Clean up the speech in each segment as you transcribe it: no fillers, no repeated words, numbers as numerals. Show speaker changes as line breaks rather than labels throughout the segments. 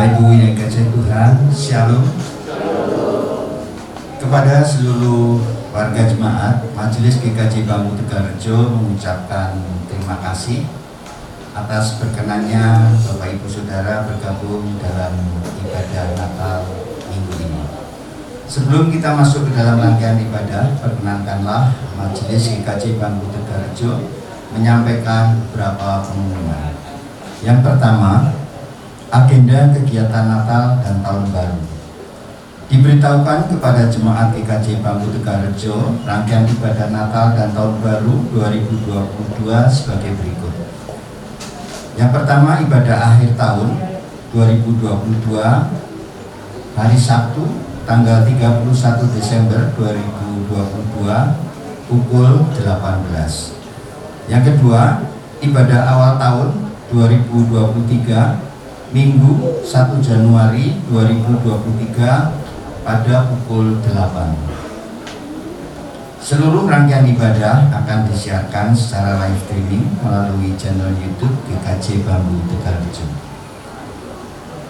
Bapak Ibu yang dikasihi Tuhan, Shalom. Kepada seluruh warga jemaat, Majelis GKJ Bambu Tegalrejo mengucapkan terima kasih atas berkenannya Bapak Ibu Saudara bergabung dalam ibadah Natal minggu ini. Sebelum kita masuk ke dalam rangkaian ibadah, perkenankanlah Majelis GKJ Bambu Tegalrejo menyampaikan beberapa pengumuman. Yang pertama, agenda kegiatan Natal dan Tahun Baru. Diberitahukan kepada jemaat GKJ Bambu Tegalrejo rangkaian ibadah Natal dan Tahun Baru 2022 sebagai berikut. Yang pertama, ibadah akhir tahun 2022 hari Sabtu tanggal 31 Desember 2022 pukul 18. Yang kedua, ibadah awal tahun 2023 Minggu 1 Januari 2023 pada pukul 8. Seluruh rangkaian ibadah akan disiarkan secara live streaming melalui channel YouTube GKJ Bambu Tegalrejo.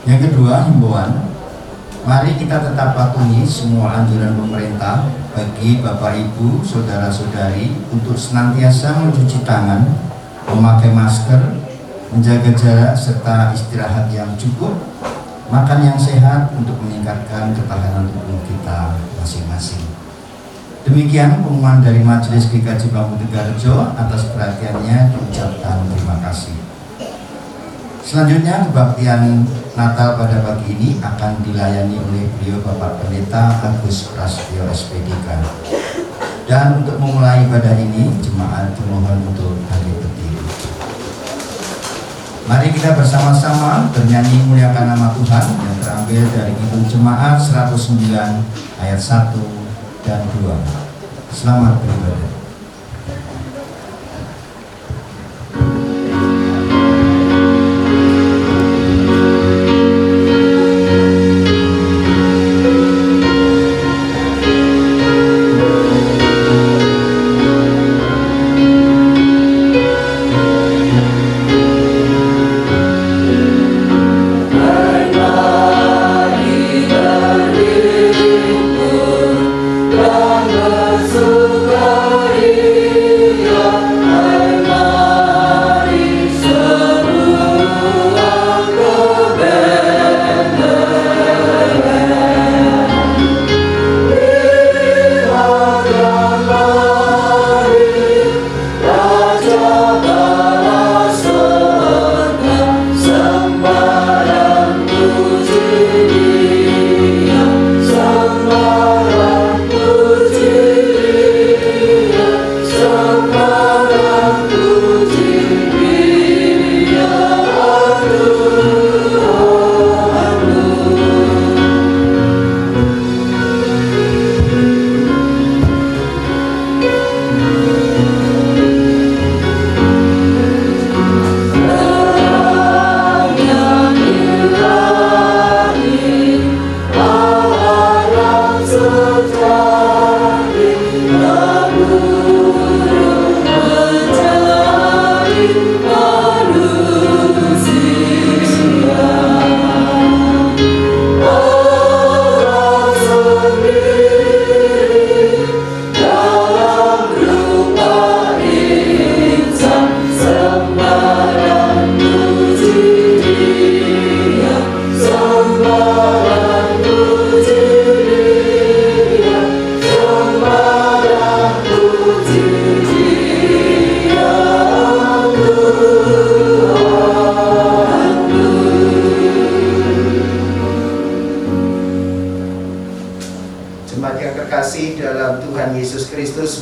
Yang kedua, himbauan. Mari kita tetap patuhi semua anjuran pemerintah bagi Bapak Ibu, Saudara-saudari untuk senantiasa mencuci tangan, memakai masker, menjaga jarak serta istirahat yang cukup, makan yang sehat untuk meningkatkan ketahanan tubuh kita masing-masing. Demikian pengumuman dari Majelis GKJ Bambu Tegalrejo. Atas perhatiannya diucapkan terima kasih. Selanjutnya, kebaktian Natal pada pagi ini akan dilayani oleh beliau Bapak Pendeta Agus Prasetyo SPDK. Dan untuk memulai ibadah ini, jemaat dimohon untuk bangkit berdiri. Mari kita bersama-sama bernyanyi Muliakan Nama Tuhan yang terambil dari Kidung Jemaat 109 ayat 1 dan 2. Selamat beribadah.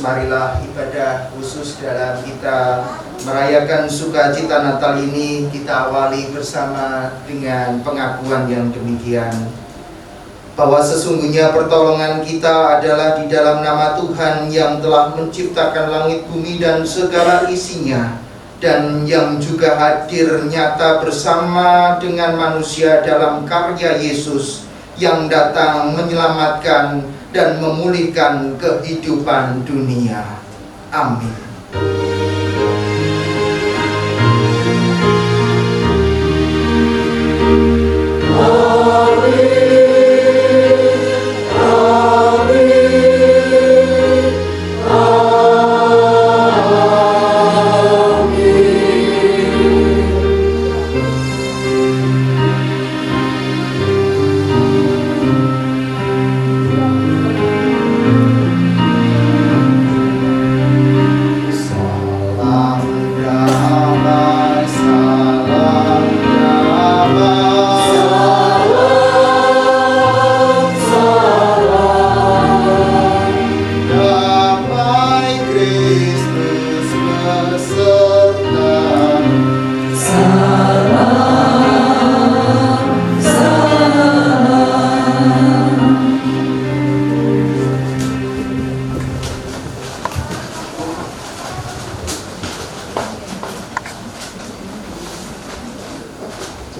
Marilah ibadah khusus dalam kita merayakan sukacita Natal ini kita awali bersama dengan pengakuan yang demikian, bahwa sesungguhnya pertolongan kita adalah di dalam nama Tuhan yang telah menciptakan langit bumi dan segala isinya, dan yang juga hadir nyata bersama dengan manusia dalam karya Yesus yang datang menyelamatkan dan memulihkan kehidupan dunia. Amin. Oh.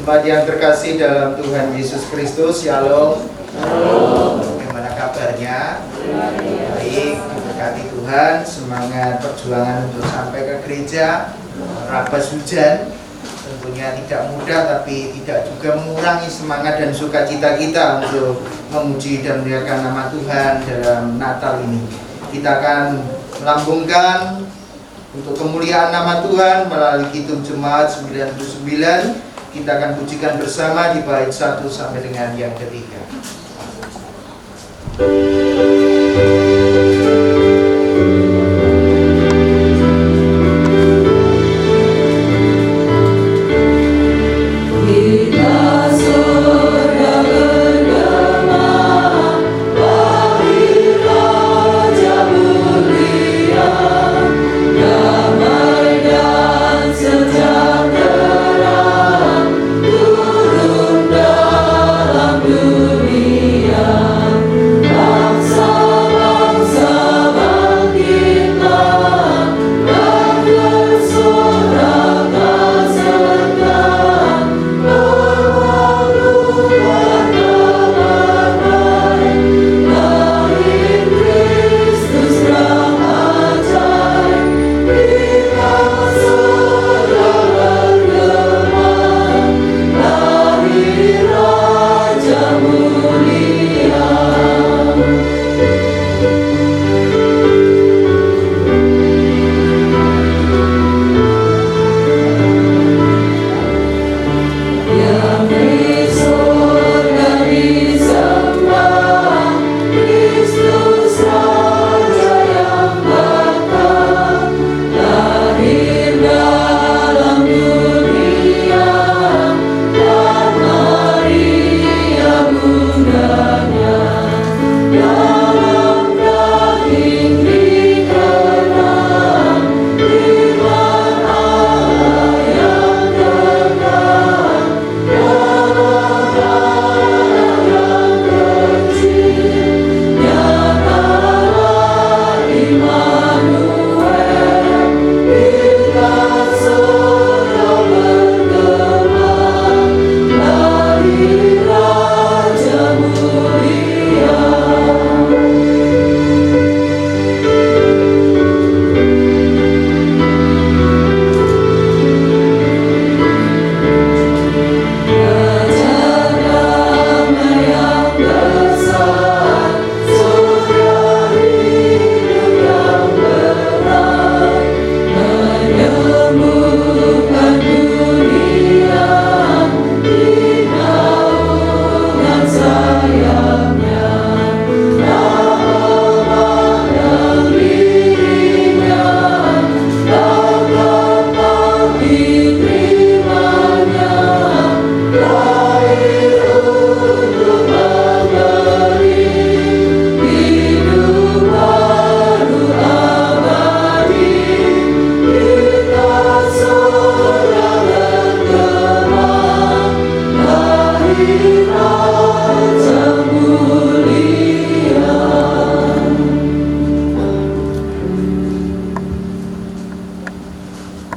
Jemaat yang terkasih dalam Tuhan Yesus Kristus, Shalom. Bagaimana kabarnya? Baik, diberkati Tuhan. Semangat perjuangan untuk sampai ke gereja. Rabas hujan, tentunya tidak mudah, tapi tidak juga mengurangi semangat dan sukacita kita untuk memuji dan memuliakan nama Tuhan dalam Natal ini. Kita akan melambungkan untuk kemuliaan nama Tuhan melalui Kidung Jemaat 99. Kita akan pujikan bersama di bait 1 sampai dengan yang ketiga.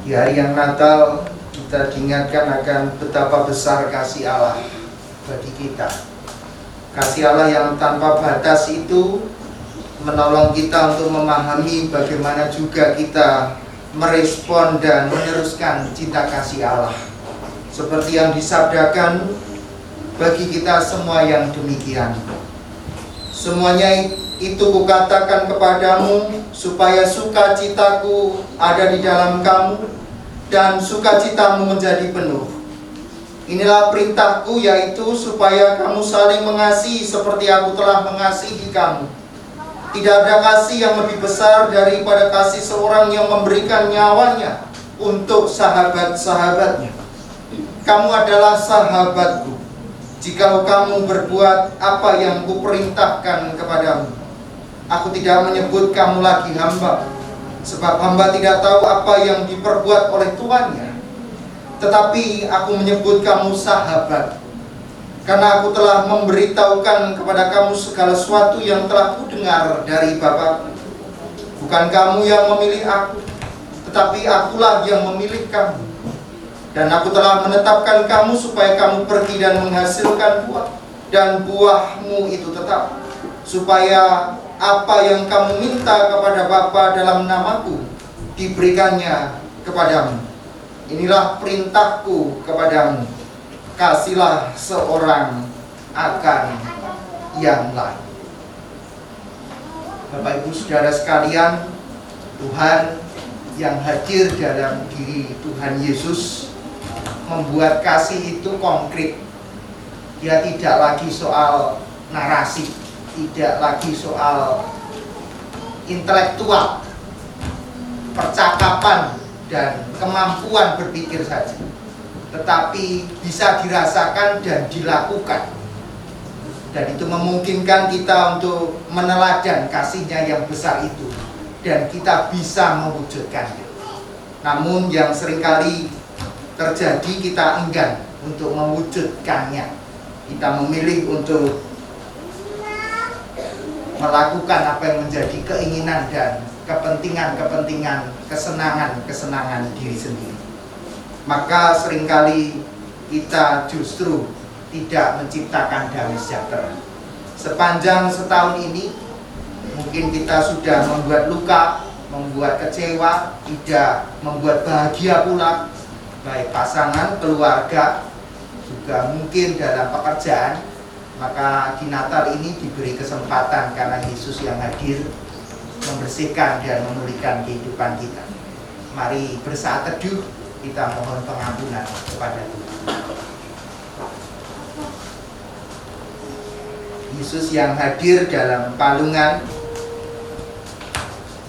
Di hari yang Natal, kita diingatkan akan betapa besar kasih Allah bagi kita. Kasih Allah yang tanpa batas itu menolong kita untuk memahami bagaimana juga kita merespon dan meneruskan cinta kasih Allah. Seperti yang disabdakan, bagi kita semua yang demikian. Semuanya itu kukatakan kepadamu, supaya sukacitaku ada di dalam kamu, dan sukacitamu menjadi penuh. Inilah perintahku, yaitu supaya kamu saling mengasihi seperti aku telah mengasihi kamu. Tidak ada kasih yang lebih besar daripada kasih seorang yang memberikan nyawanya untuk sahabat-sahabatnya. Kamu adalah sahabatku, jikalau kamu berbuat apa yang kuperintahkan kepadamu. Aku tidak menyebut kamu lagi hamba, sebab hamba tidak tahu apa yang diperbuat oleh tuannya. Tetapi aku menyebut kamu sahabat, karena aku telah memberitahukan kepada kamu segala sesuatu yang telah kudengar dari Bapa. Bukan kamu yang memilih aku, tetapi akulah yang memilih kamu Dan aku telah menetapkan kamu supaya kamu pergi dan menghasilkan buah, dan buahmu itu tetap, supaya apa yang kamu minta kepada Bapa dalam namaku diberikannya kepadamu. Inilah perintahku kepadamu, kasihlah seorang akan yang lain. Bapak Ibu Saudara sekalian, Tuhan yang hadir dalam diri Tuhan Yesus membuat kasih itu konkret. Dia tidak lagi soal narasi, tidak lagi soal intelektual, percakapan dan kemampuan berpikir saja, tetapi bisa dirasakan dan dilakukan. Dan itu memungkinkan kita untuk meneladan kasihnya yang besar itu, dan kita bisa mewujudkannya. Namun yang seringkali terjadi, kita enggan untuk mewujudkannya. Kita memilih untuk melakukan apa yang menjadi keinginan dan kepentingan-kepentingan, kesenangan-kesenangan diri sendiri. Maka seringkali kita justru tidak menciptakan damai sejahtera. Sepanjang setahun ini mungkin kita sudah membuat luka, membuat kecewa, tidak membuat bahagia pula, baik pasangan, keluarga, juga mungkin dalam pekerjaan. Maka di Natal ini diberi kesempatan karena Yesus yang hadir membersihkan dan memulihkan kehidupan kita. Mari bersaat teduh, kita mohon pengampunan kepada Tuhan. Yesus yang hadir dalam palungan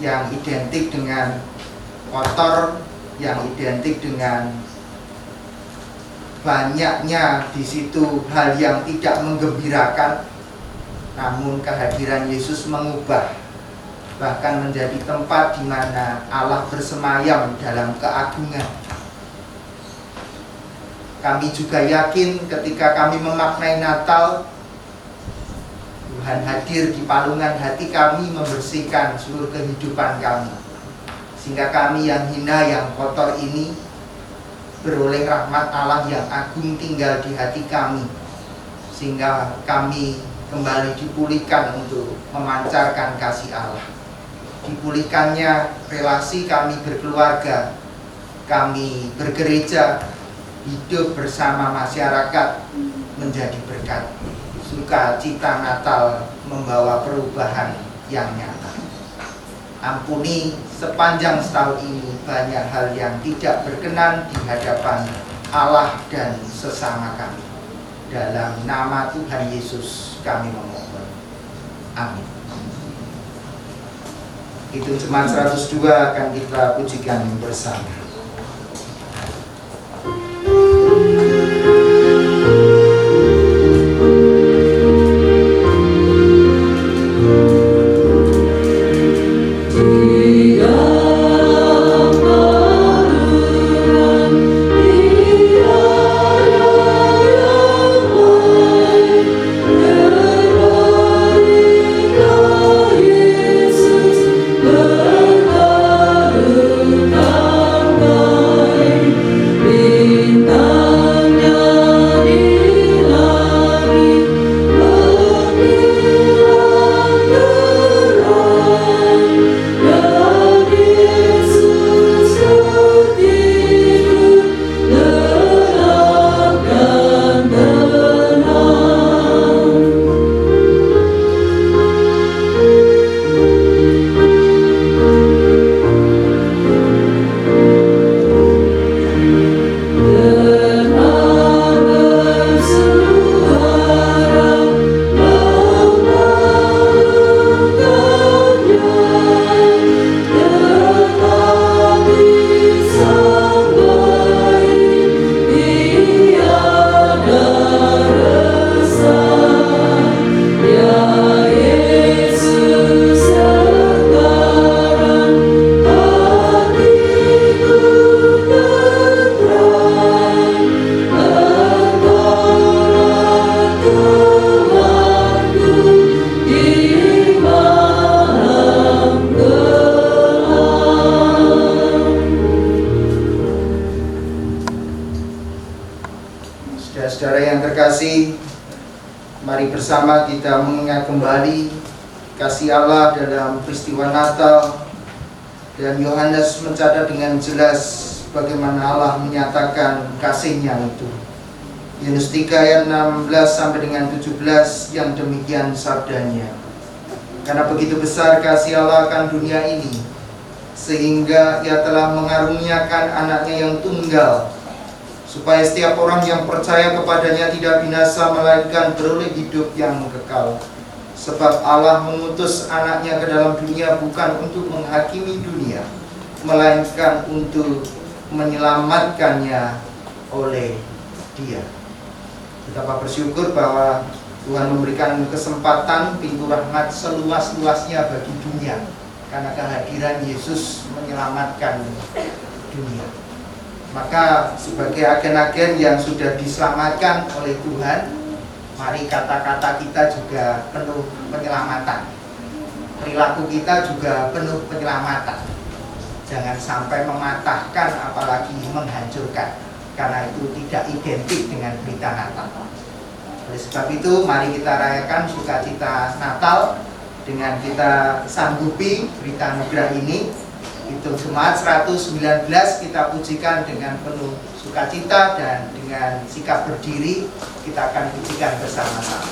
yang identik dengan kotor, yang identik dengan banyaknya di situ hal yang tidak menggembirakan. Namun kehadiran Yesus mengubah, bahkan menjadi tempat di mana Allah bersemayam dalam keagungan. Kami juga yakin ketika kami memaknai Natal, Tuhan hadir di palungan hati kami, membersihkan seluruh kehidupan kami, sehingga kami yang hina, yang kotor ini beroleh rahmat Allah yang agung tinggal di hati kami, sehingga kami kembali dipulihkan untuk memancarkan kasih Allah. Dipulihkannya relasi kami berkeluarga, kami bergereja, hidup bersama masyarakat menjadi berkat. Sukacita Natal membawa perubahan yang nyata. Ampuni sepanjang setahun ini banyak hal yang tidak berkenan di hadapan Allah dan sesama kami. Dalam nama Tuhan Yesus kami memohon. Amin. Itu Jemaat 102 akan kita pujikan bersama.
Yesus berbaru
bersama kita mengingat kembali kasih Allah dalam peristiwa Natal, dan Yohanes mencatat dengan jelas bagaimana Allah menyatakan kasih-Nya itu. Yohanes 3 ayat 16 sampai dengan 17 yang demikian sabdanya. Karena begitu besar kasih Allah akan dunia ini, sehingga Ia telah mengaruniakan anaknya yang tunggal, supaya setiap orang yang percaya kepadanya tidak binasa, melainkan beroleh hidup yang kekal. Sebab Allah mengutus anaknya ke dalam dunia bukan untuk menghakimi dunia, melainkan untuk menyelamatkannya oleh Dia. Betapa bersyukur bahwa Tuhan memberikan kesempatan pintu rahmat seluas-luasnya bagi dunia, karena kehadiran Yesus menyelamatkan dunia. Maka sebagai agen-agen yang sudah diselamatkan oleh Tuhan, mari kata-kata kita juga penuh penyelamatan, perilaku kita juga penuh penyelamatan. Jangan sampai mematahkan apalagi menghancurkan, karena itu tidak identik dengan berita Natal. Oleh sebab itu, mari kita rayakan sukacita Natal dengan kita sanggupi berita anugerah ini. Itu Jemaat 119 kita pujikan dengan penuh sukacita, dan dengan sikap berdiri kita akan pujikan bersama-sama.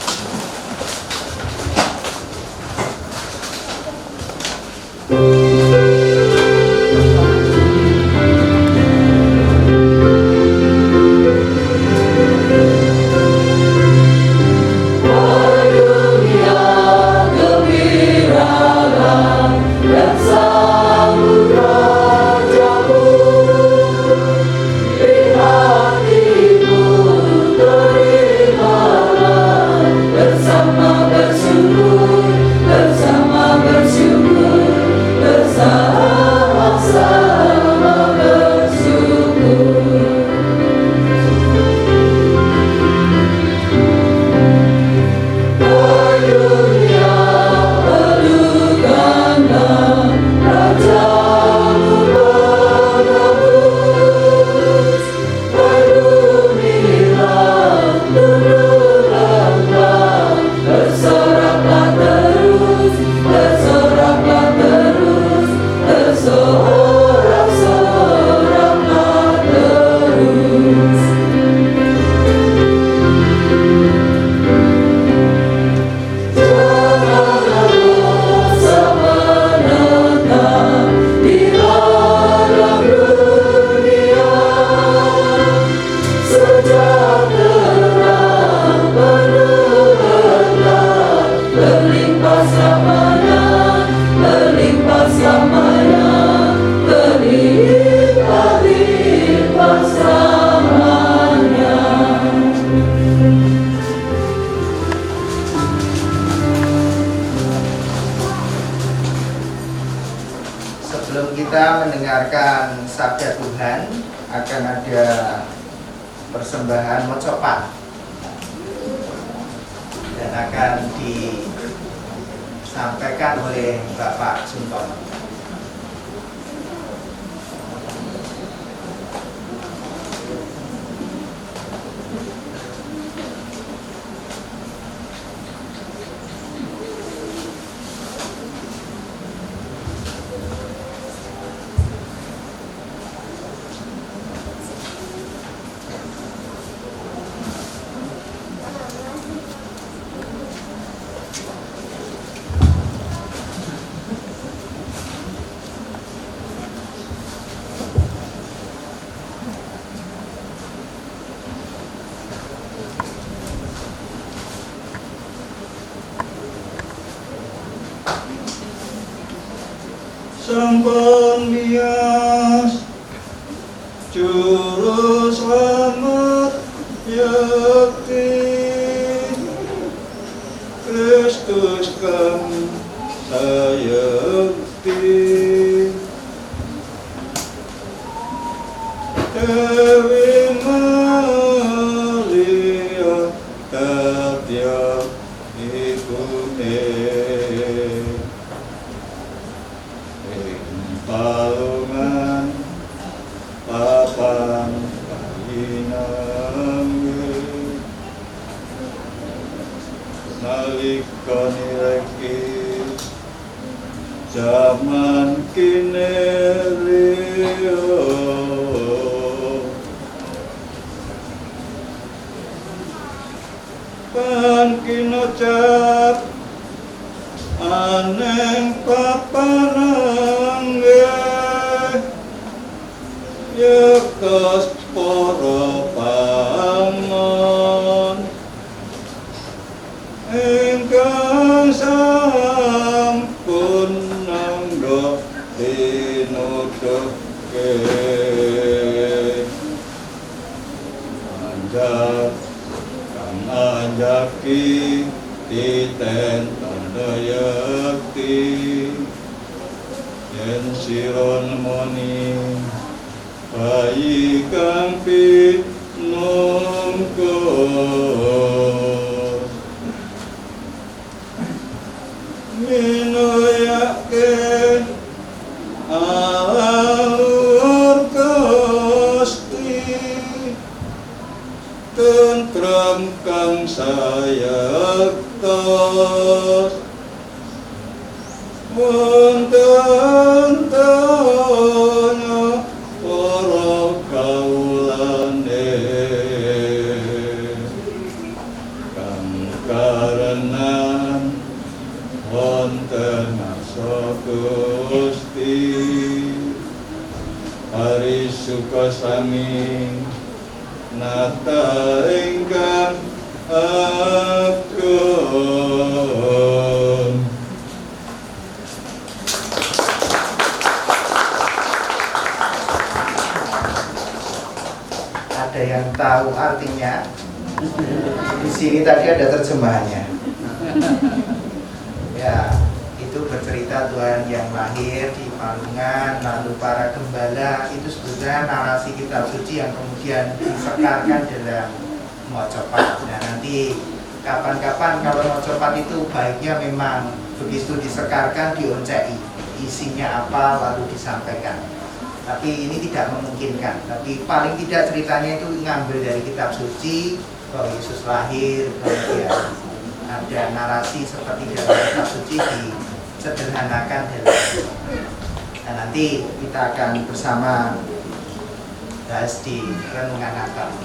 Sebelum kita mendengarkan sabda Tuhan, akan ada persembahan mocopat dan akan disampaikan oleh Bapak Suntono.
Sampun miyos juru selamat yakti Kristus kang sayekti Dewi Maria Katya Ibune palungan papan pahinangge zaman kini rio pan kinocap aneng papanangge yekas para pamon ingkang sampun nangga tinutuke anjak kang anjaki titen tanda yakti yen sira nemoni bayi kang pinungkul minuyake alur Gusti tentrem kang sayektos wonten donya para kaulane kang karenan wonten asa Gusti parisuka sami nata ingkang agung.
Ada yang tahu artinya? Di sini tadi ada terjemahannya. Ya, itu bercerita Tuhan yang lahir di Palungan, lalu para gembala. Itu sebetulnya narasi kitab suci yang kemudian disekarkan dalam mocopat. Nah, nanti kapan-kapan kalau mocopat itu baiknya memang begitu disekarkan dioncei isinya apa lalu disampaikan. Tapi ini tidak memungkinkan. Tapi paling tidak ceritanya itu ngambil dari kitab suci bahwa Yesus lahir, kemudian ada narasi seperti dalam kitab suci disederhanakan dalam. Nah, nanti kita akan bersama bahas di renungan Natal.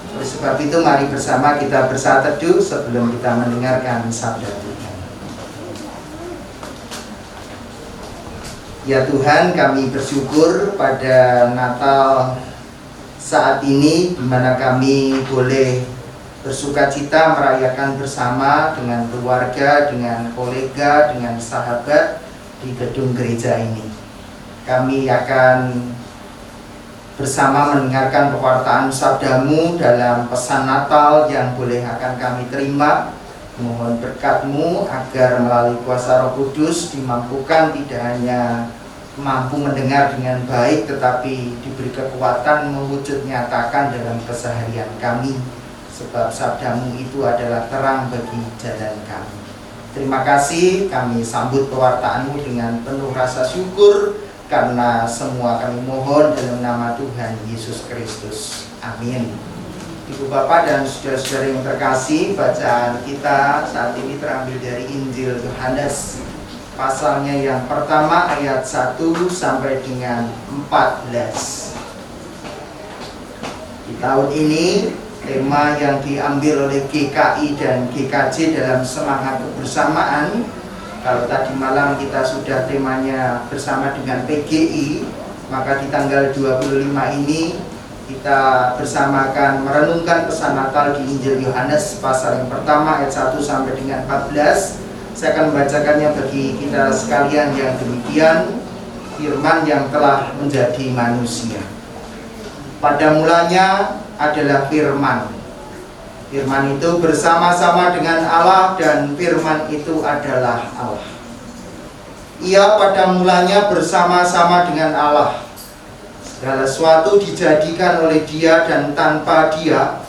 Oleh sebab itu mari bersama kita bersatu teduh sebelum kita mendengarkan sabda Tuhan. Ya Tuhan, kami bersyukur pada Natal saat ini di mana kami boleh bersukacita merayakan bersama dengan keluarga, dengan kolega, dengan sahabat di gedung gereja ini. Kami akan bersama mendengarkan pewartaan sabdamu dalam pesan Natal yang boleh akan kami terima. Mohon berkat-Mu agar melalui kuasa Roh Kudus dimampukan tidak hanya mampu mendengar dengan baik, tetapi diberi kekuatan mewujud nyatakan dalam keseharian kami. Sebab sabdamu itu adalah terang bagi jalan kami. Terima kasih, kami sambut pewartaanmu dengan penuh rasa syukur, karena semua kami mohon dalam nama Tuhan Yesus Kristus. Amin. Ibu Bapak dan saudara-saudara yang terkasih, bacaan kita saat ini terambil dari Injil Yohanes, pasalnya yang pertama ayat 1 sampai dengan 14. Di tahun ini tema yang diambil oleh GKI dan GKJ dalam semangat kebersamaan. Kalau tadi malam kita sudah temanya bersama dengan PGI, maka di tanggal 25 ini kita bersama akan merenungkan pesan Natal di Injil Yohanes pasal yang pertama ayat 1 sampai dengan 14. Saya akan membacakannya bagi kita sekalian yang demikian. Firman yang telah menjadi manusia. Pada mulanya adalah firman. Firman itu bersama-sama dengan Allah dan firman itu adalah Allah. Ia pada mulanya bersama-sama dengan Allah. Segala sesuatu dijadikan oleh Dia dan tanpa Dia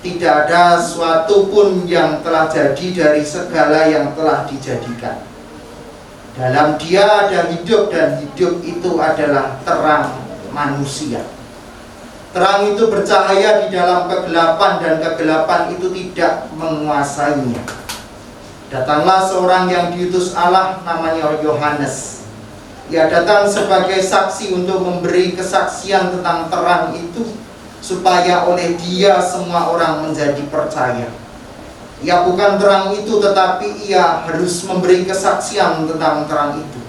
tidak ada sesuatu pun yang telah jadi dari segala yang telah dijadikan. Dalam Dia ada hidup dan hidup itu adalah terang manusia. Terang itu bercahaya di dalam kegelapan dan kegelapan itu tidak menguasainya. Datanglah seorang yang diutus Allah namanya Yohanes. Ia datang sebagai saksi untuk memberi kesaksian tentang terang itu, supaya oleh Dia semua orang menjadi percaya. Ia bukan terang itu, tetapi Ia harus memberi kesaksian tentang terang itu.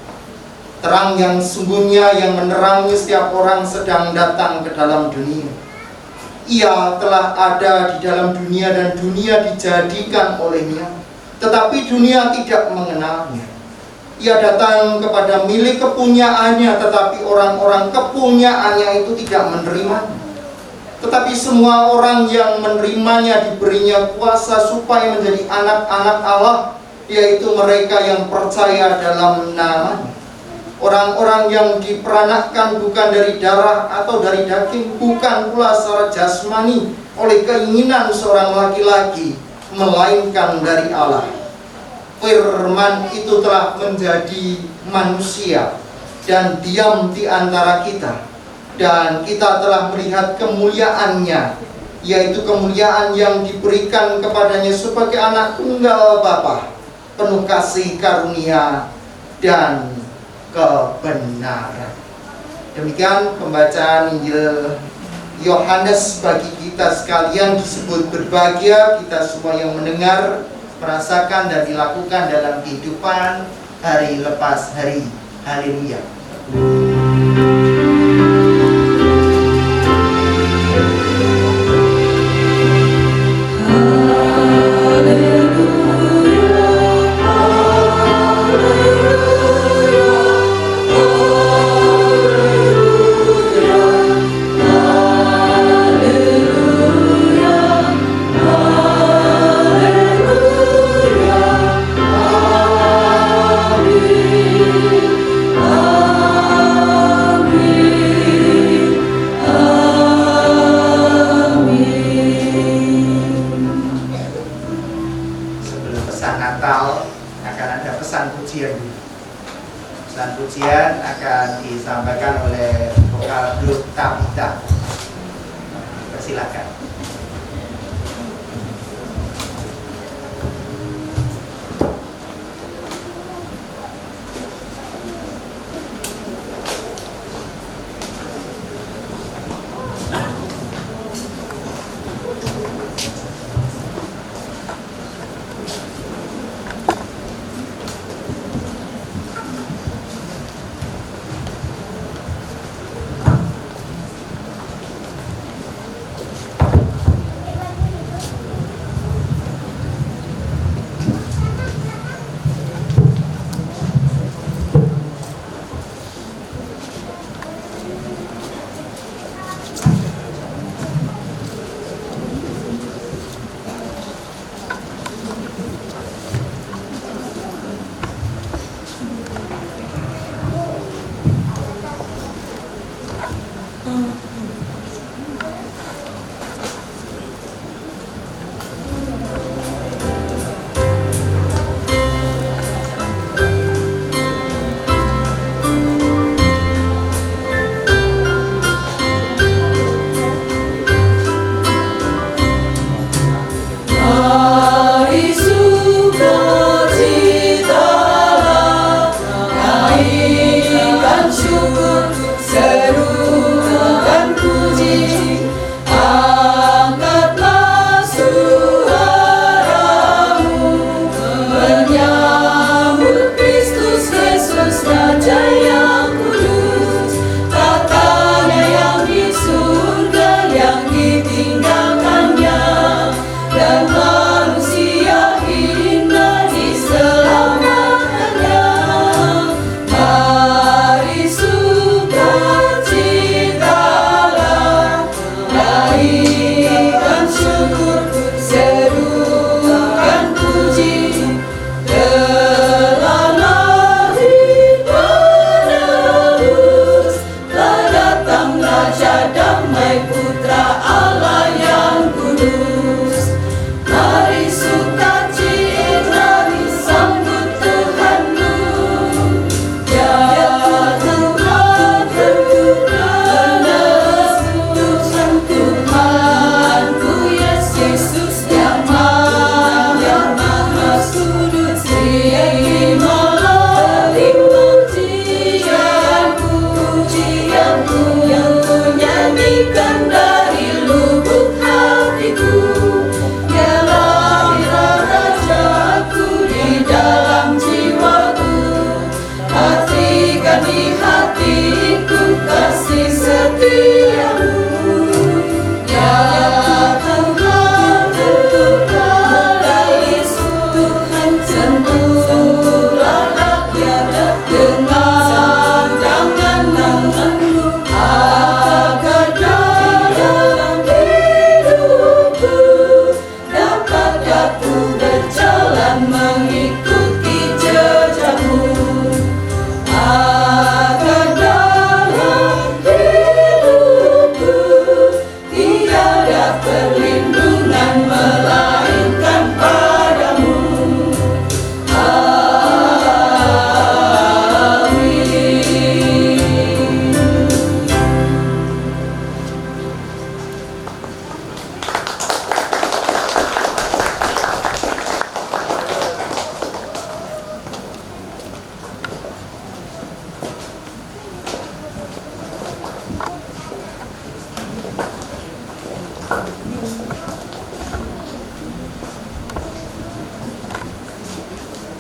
Terang yang sungguhnya yang menerangi setiap orang sedang datang ke dalam dunia. Ia telah ada di dalam dunia dan dunia dijadikan olehnya, tetapi dunia tidak mengenalnya. Ia datang kepada milik kepunyaannya, tetapi orang-orang kepunyaannya itu tidak menerimanya. Tetapi semua orang yang menerimanya diberinya kuasa supaya menjadi anak-anak Allah, yaitu mereka yang percaya dalam namanya. Orang-orang yang diperanakkan bukan dari darah atau dari daging, bukan pula secara jasmani oleh keinginan seorang laki-laki, melainkan dari Allah. Firman itu telah menjadi manusia dan diam di antara kita, dan kita telah melihat kemuliaannya, yaitu kemuliaan yang diberikan kepadanya sebagai anak tunggal Bapa, penuh kasih karunia dan kebenaran. Demikian pembacaan Injil Yohanes. Bagi kita sekalian disebut berbahagia kita semua yang mendengar, merasakan dan dilakukan dalam kehidupan hari lepas hari. Haleluya. Pesan pujian akan disampaikan oleh vokal grup Tabita. Persilakan.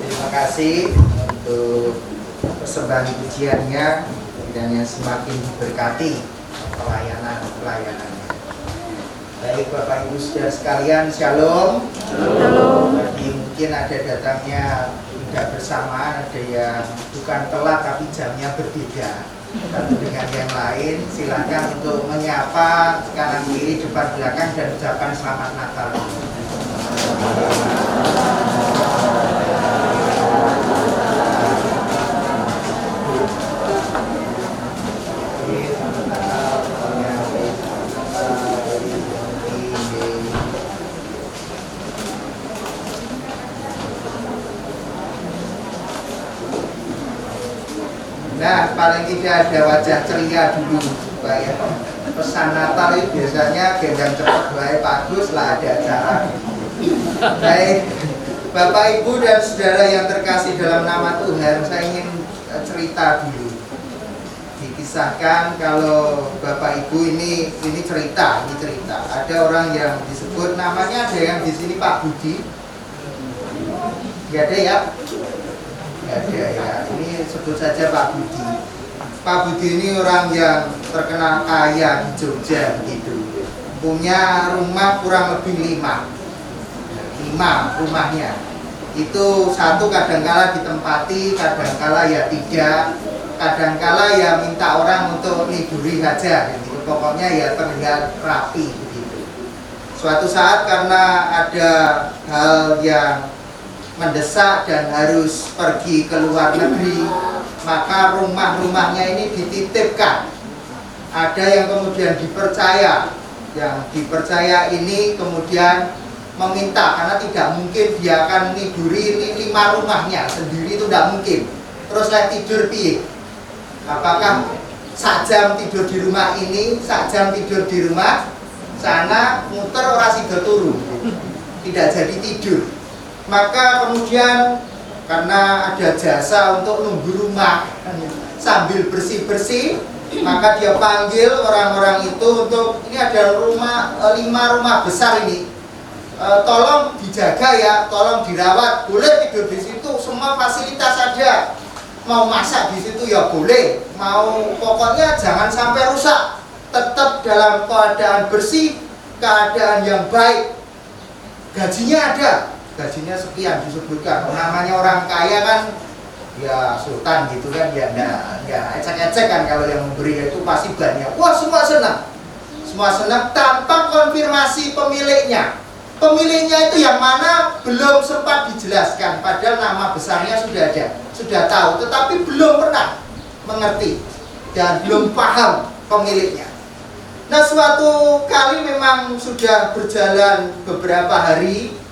Terima kasih untuk persembahan pujiannya, kiranya semakin diberkati pelayanannya. Baik Bapak Ibu Saudara sekalian, Shalom.
Shalom.
Bagi mungkin ada datangnya tidak bersamaan, ada yang bukan telat tapi jamnya berbeda satu dengan yang lain. Silakan untuk menyapa kanan kiri, depan belakang dan ucapkan selamat Natal. Nah, paling tidak ada wajah ceria dulu, Pak ya. Pesan Natal itu biasanya gendang cepat, baik bagus lah ada acara. Baik, Bapak Ibu dan Saudara yang terkasih dalam nama Tuhan, saya ingin cerita dulu. Dikisahkan kalau Bapak Ibu ini cerita. Ada orang yang disebut namanya, ada yang di sini Pak Budi. Nggak ada ya? Ada ya, ini sebut saja Pak Budi. Pak Budi ini orang yang terkenal kaya di Jogja gitu. Punya rumah kurang lebih 5 rumahnya. Itu satu kadangkala ditempati, kadangkala ya tidak, kadangkala ya minta orang untuk niduri saja gitu. Pokoknya ya terlihat rapi begitu. Suatu saat karena ada hal yang mendesak dan harus pergi ke luar negeri, maka rumah-rumahnya ini dititipkan. Ada yang kemudian dipercaya, yang dipercaya ini kemudian meminta, karena tidak mungkin dia akan tiduri 5 rumahnya sendiri, itu tidak mungkin. Terus saya tidur piye? Apakah sak jam tidur di rumah ini, sak jam tidur di rumah sana, muter ora sida turu, tidak jadi tidur. Maka kemudian karena ada jasa untuk nunggu rumah sambil bersih-bersih, maka dia panggil orang-orang itu untuk, ini ada 5 rumah besar ini, tolong dijaga ya, tolong dirawat, boleh tidur di situ, semua fasilitas ada, mau masak di situ ya boleh, mau pokoknya jangan sampai rusak, tetap dalam keadaan bersih, keadaan yang baik, gajinya ada. Gajinya sekian disebutkan, namanya orang kaya kan ya sultan gitu kan, ya enggak ecek-ecek kan, kalau yang memberi itu pasti banyak. Wah, semua senang tanpa konfirmasi pemiliknya itu yang mana belum sempat dijelaskan, padahal nama besarnya sudah ada, sudah tahu, tetapi belum pernah mengerti dan belum paham pemiliknya. Nah, suatu kali memang sudah berjalan beberapa hari,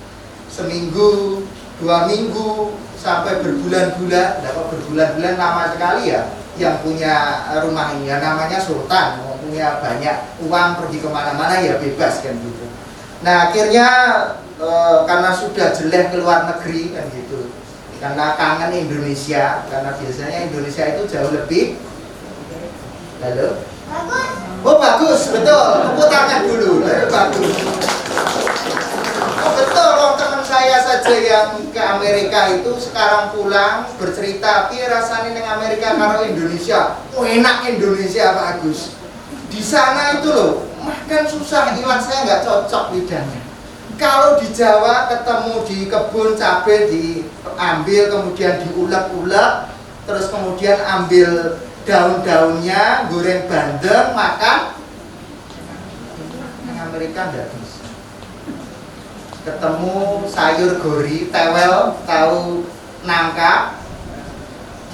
seminggu, 2 minggu, sampai berbulan-bulan. Dapat berbulan-bulan lama sekali ya yang punya rumah ini, ya namanya sultan, mau punya banyak uang, pergi kemana-mana ya bebas kan gitu. Nah, akhirnya karena sudah jelek ke luar negeri kan gitu, karena kangen Indonesia, karena biasanya Indonesia itu jauh lebih halo? Bagus. Oh bagus, betul, tepuk tangan dulu, bagus. Betul, teman saya saja yang ke Amerika itu sekarang pulang bercerita, tapi rasanya di Amerika karo Indonesia, enak Indonesia Pak Agus. Di sana itu loh, makan susah, iwan saya nggak cocok lidahnya. Kalau di Jawa ketemu di kebun cabai diambil, kemudian diulek-ulek, terus kemudian ambil daun-daunnya, goreng bandeng, makan. Yang Amerika nggak bisa. Ketemu sayur gori, tewel, tahu nangka,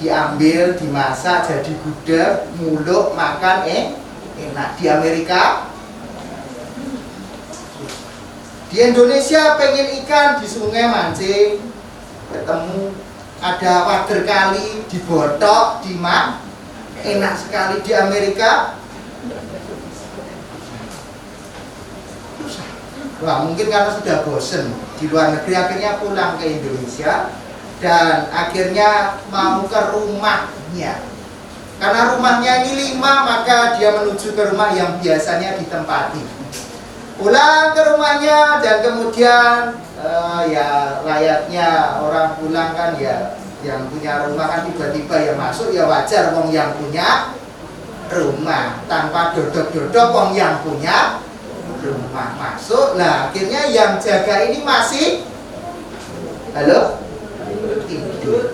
diambil, dimasak jadi gudeg, muluk, makan, enak. Di Amerika, di Indonesia pengen ikan di sungai mancing, ketemu ada wader kali, dibotok, dimak, enak sekali. Di Amerika susah. Wah, mungkin karena sudah bosen di luar negeri, akhirnya pulang ke Indonesia dan akhirnya mau ke rumahnya. Karena rumahnya ini 5, maka dia menuju ke rumah yang biasanya ditempati. Pulang ke rumahnya dan kemudian ya layaknya orang pulang kan ya, yang punya rumah kan tiba-tiba ya masuk, ya wajar wong yang punya rumah, tanpa dodok-dodok wong yang punya rumah masuk. Nah akhirnya yang jaga ini masih halo tidur.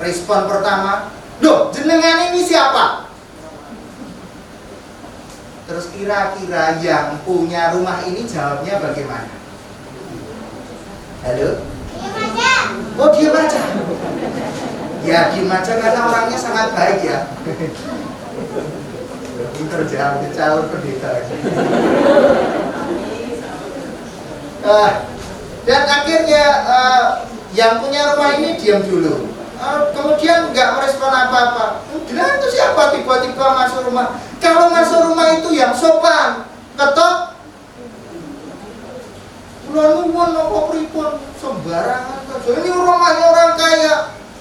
Respon pertama, loh jenengan ini siapa? Terus kira-kira yang punya rumah ini jawabnya bagaimana? Halo? Diam aja. Oh diam aja. Ya diam aja karena orangnya sangat baik ya. Pinter jawab, calon pendeta. Dan akhirnya yang punya rumah ini diam dulu. Kemudian nggak merespon apa-apa. Bilang itu siapa tiba-tiba masuk rumah? Kalau masuk rumah itu yang sopan, ketok, nuwun apa pripun sembarangan saja. Ini rumahnya orang kaya,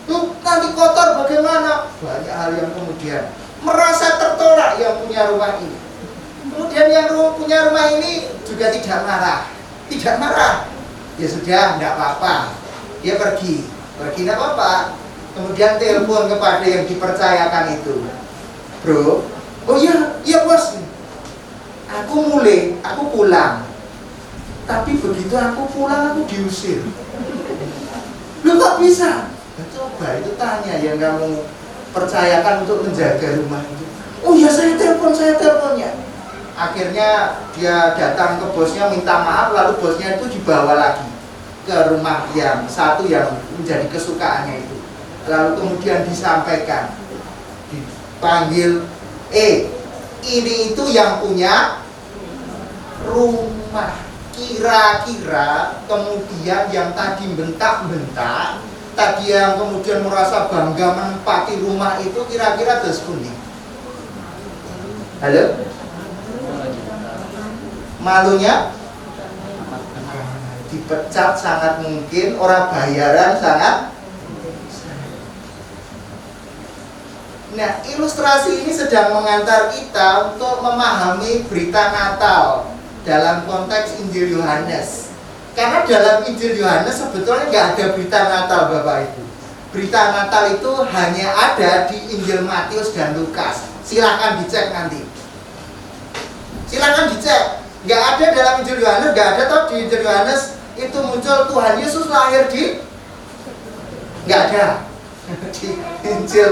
tuh nanti kotor bagaimana? Banyak hal yang kemudian merasa tertolak yang punya rumah ini. Kemudian yang punya rumah ini juga tidak marah. Ya sudah, tidak apa-apa. Dia pergi tidak apa-apa. Kemudian telepon kepada yang dipercayakan itu, bro, oh iya bos, aku pulang, tapi begitu aku pulang aku diusir. Lu kok bisa? Nah, coba itu tanya yang kamu percayakan untuk menjaga rumah itu. Oh ya saya teleponnya. Akhirnya dia datang ke bosnya minta maaf, lalu bosnya itu dibawa lagi ke rumah yang satu yang menjadi kesukaannya itu. Lalu kemudian disampaikan, dipanggil, ini itu yang punya rumah. Kira-kira kemudian yang tadi bentak-bentak, tadi yang kemudian merasa bangga menempati rumah itu, kira-kira terus pundi? Halo? Malunya? Dipecat sangat mungkin, orang bayaran sangat. Nah, ilustrasi ini sedang mengantar kita untuk memahami berita Natal dalam konteks Injil Yohanes. Karena dalam Injil Yohanes sebetulnya nggak ada berita Natal, Bapak Ibu. Berita Natal itu hanya ada di Injil Matius dan Lukas. Silakan dicek nanti. Silakan dicek. Nggak ada dalam Injil Yohanes, nggak ada toh di Injil Yohanes itu muncul Tuhan Yesus lahir di, nggak ada. Di Injil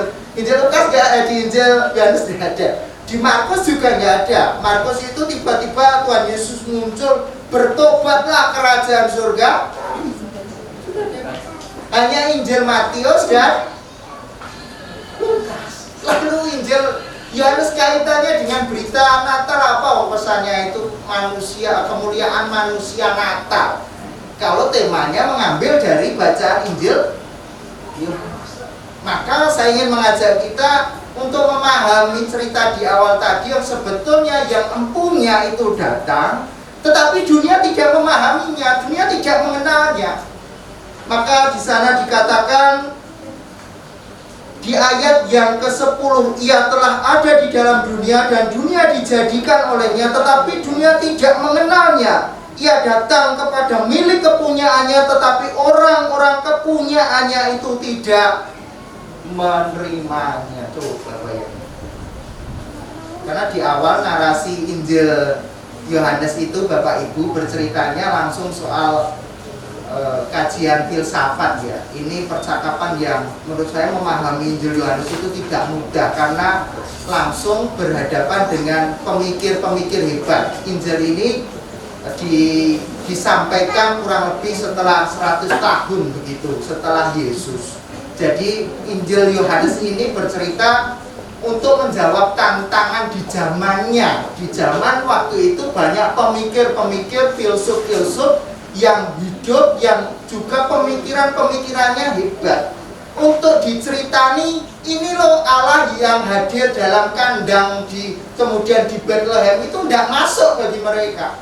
Lukas nggak ada, di Injil Yohanes nggak ada, di Markus juga nggak ada. Markus itu tiba-tiba Tuhan Yesus muncul, bertobatlah kerajaan surga. Hanya Injil Matius dan Lukas. Lalu Injil Yohanes kaitannya dengan berita Natal apa? Pesannya itu manusia, kemuliaan manusia Natal. Kalau temanya mengambil dari bacaan Injil Yohanes. Maka saya ingin mengajak kita untuk memahami cerita di awal tadi yang sebetulnya yang empunya itu datang, tetapi dunia tidak memahaminya, dunia tidak mengenalnya. Maka di sana dikatakan di ayat yang ke-10, ia telah ada di dalam dunia dan dunia dijadikan olehnya, tetapi dunia tidak mengenalnya. Ia datang kepada milik kepunyaannya, tetapi orang-orang kepunyaannya itu tidak menerimanya. Coba bayangkan. Karena di awal narasi Injil Yohanes itu Bapak Ibu berceritanya langsung soal kajian filsafat ya. Ini percakapan yang menurut saya memahami Injil Yohanes itu tidak mudah karena langsung berhadapan dengan pemikir-pemikir hebat. Injil ini disampaikan kurang lebih setelah 100 tahun begitu setelah Yesus. Jadi Injil Yohanes ini bercerita untuk menjawab tantangan di zamannya. Di zaman waktu itu banyak pemikir-pemikir, filsuf-filsuf yang hidup, yang juga pemikirannya hebat. Untuk diceritani, ini loh Allah yang hadir dalam kandang kemudian di Bethlehem itu tidak masuk bagi mereka.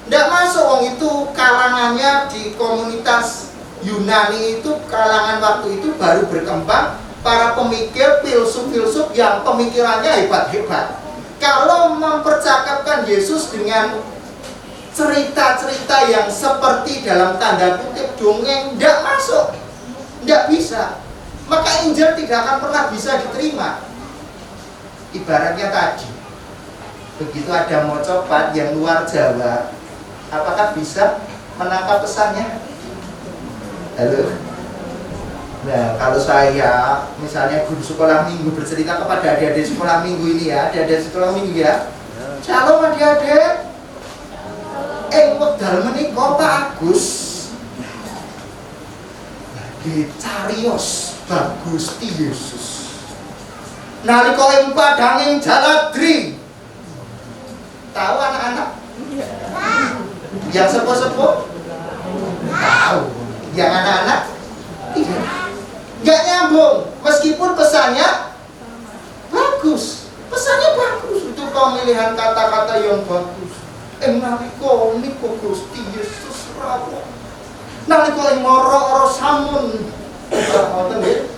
Tidak masuk, wong itu kalangannya di komunitas Yunani itu, kalangan waktu itu baru berkembang para pemikir, filsuf-filsuf yang pemikirannya hebat-hebat. Kalau mempercakapkan Yesus dengan cerita-cerita yang seperti dalam tanda kutip dongeng, tidak masuk, tidak bisa. Maka Injil tidak akan pernah bisa diterima. Ibaratnya tadi, begitu ada mocopat yang luar Jawa, apakah bisa menangkap pesannya? Halo? Nah, kalau saya misalnya guru sekolah minggu bercerita kepada adik-adik sekolah minggu ini ya, adik-adik sekolah minggu ya, shalom adik-adik, wekdal menika Pak Agus dicarios bagus ti Yesus nalika ing padanging Jaladri. Tahu anak-anak? Yang sepuh-sepuh? Tahu. Yang anak-anak? Tidak. Nggak nyambung. Meskipun pesannya bagus. Pesannya bagus. Itu pemilihan kata-kata yang bagus. Nalika niku Gusti Yesus rawuh. Nalika ing mara samun. Ngoten nggih.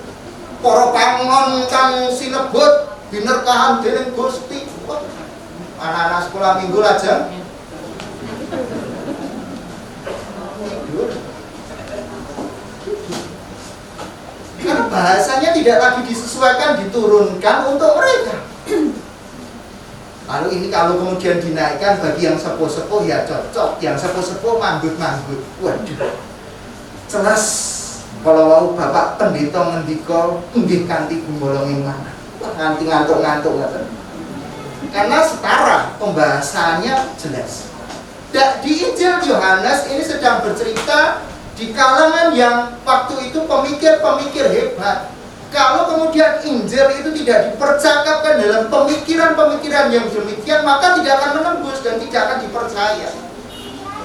Para pangon kang sinebut binerkahan dening Gusti. Anak-anak sekolah minggu lajeng tidur. Karena bahasanya tidak lagi disesuaikan, diturunkan untuk mereka. Lalu ini kalau kemudian dinaikkan bagi yang sepuh-sepuh ya cocok, yang sepuh-sepuh manggut-manggut. Waduh, celas. Kalau mau bapak pendeta ngendika nggih kanthi gumbolonging mana, nganti ngantuk-ngantuk ngoten. Karena setara pembahasannya jelas. Di Injil Yohanes ini sedang bercerita di kalangan yang waktu itu pemikir-pemikir hebat. Kalau kemudian Injil itu tidak dipercakapkan dalam pemikiran-pemikiran yang demikian, maka tidak akan menembus dan tidak akan dipercaya.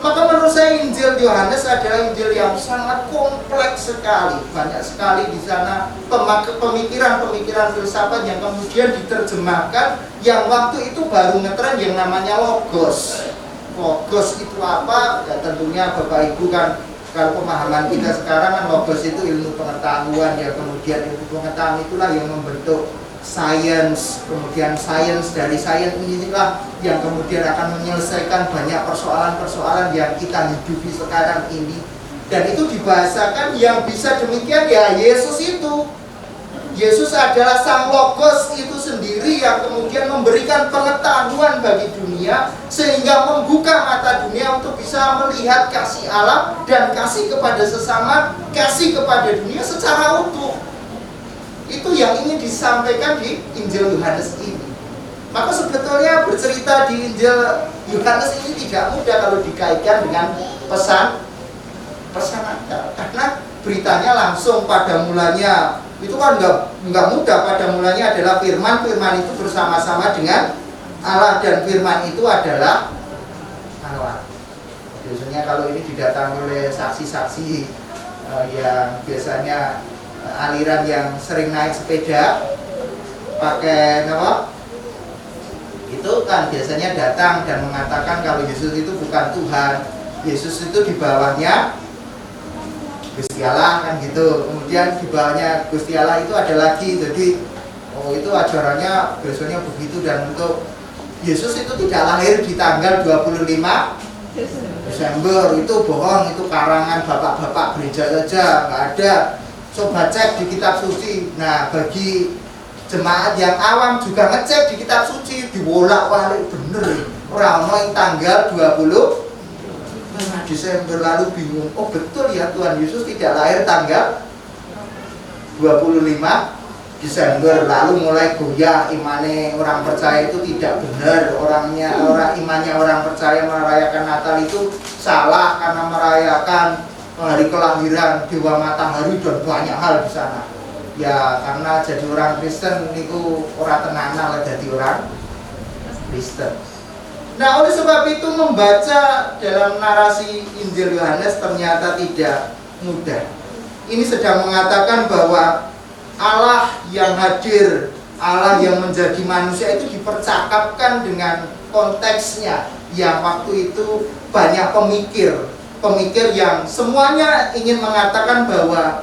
Maka menurut saya Injil Yohanes adalah Injil yang sangat kompleks sekali. Banyak sekali di sana pemikiran-pemikiran filsafat yang kemudian diterjemahkan, yang waktu itu baru ngetren yang namanya logos. Logos itu apa? Ya tentunya Bapak Ibu kan, kalau pemahaman kita sekarang kan logos itu ilmu pengetahuan, ya kemudian ilmu pengetahuan itulah yang membentuk sains, kemudian sains dari sains inilah yang kemudian akan menyelesaikan banyak persoalan-persoalan yang kita hidupi sekarang ini. Dan itu dibahasakan yang bisa demikian ya Yesus itu. Yesus adalah sang logos itu sendiri yang kemudian memberikan pengetahuan bagi dunia, sehingga membuka mata dunia untuk bisa melihat kasih Allah dan kasih kepada sesama, kasih kepada dunia secara utuh. Itu yang ingin disampaikan di Injil Yohanes ini. Maka sebetulnya bercerita di Injil Yohanes ini tidak mudah kalau dikaitkan dengan pesan Natal, karena beritanya langsung pada mulanya itu kan nggak mudah. Pada mulanya adalah firman itu bersama-sama dengan Allah, dan firman itu adalah Allah. Biasanya kalau ini didatangi oleh saksi-saksi yang biasanya aliran yang sering naik sepeda pakai apa? Itu kan biasanya datang dan mengatakan kalau Yesus itu bukan Tuhan. Yesus itu di bawahnya Gusti Allah kan gitu. Kemudian di bawahnya Gusti Allah itu ada lagi. Jadi itu ajarannya biasanya begitu, dan untuk Yesus itu tidak lahir di tanggal 25 Desember. Itu bohong, itu karangan bapak-bapak gereja saja, nggak ada. Coba cek di kitab suci. Nah, bagi jemaat yang awam juga ngecek di kitab suci, dibolak-balik bener. Ora ono ing tanggal 25 Desember lalu bingung. Oh betul ya, Tuhan Yesus tidak lahir tanggal 25 Desember, lalu mulai goyah imane orang percaya itu tidak benar. Imannya orang percaya merayakan Natal itu salah karena merayakan hari kelahiran Dewa Matahari dan banyak hal di sana. Ya karena jadi orang Kristen itu orang tenanan lah jadi orang Kristen. Nah oleh sebab itu membaca dalam narasi Injil Yohanes ternyata tidak mudah. Ini sedang mengatakan bahwa Allah yang hadir, Allah yang menjadi manusia itu dipercakapkan dengan konteksnya yang waktu itu banyak pemikir yang semuanya ingin mengatakan bahwa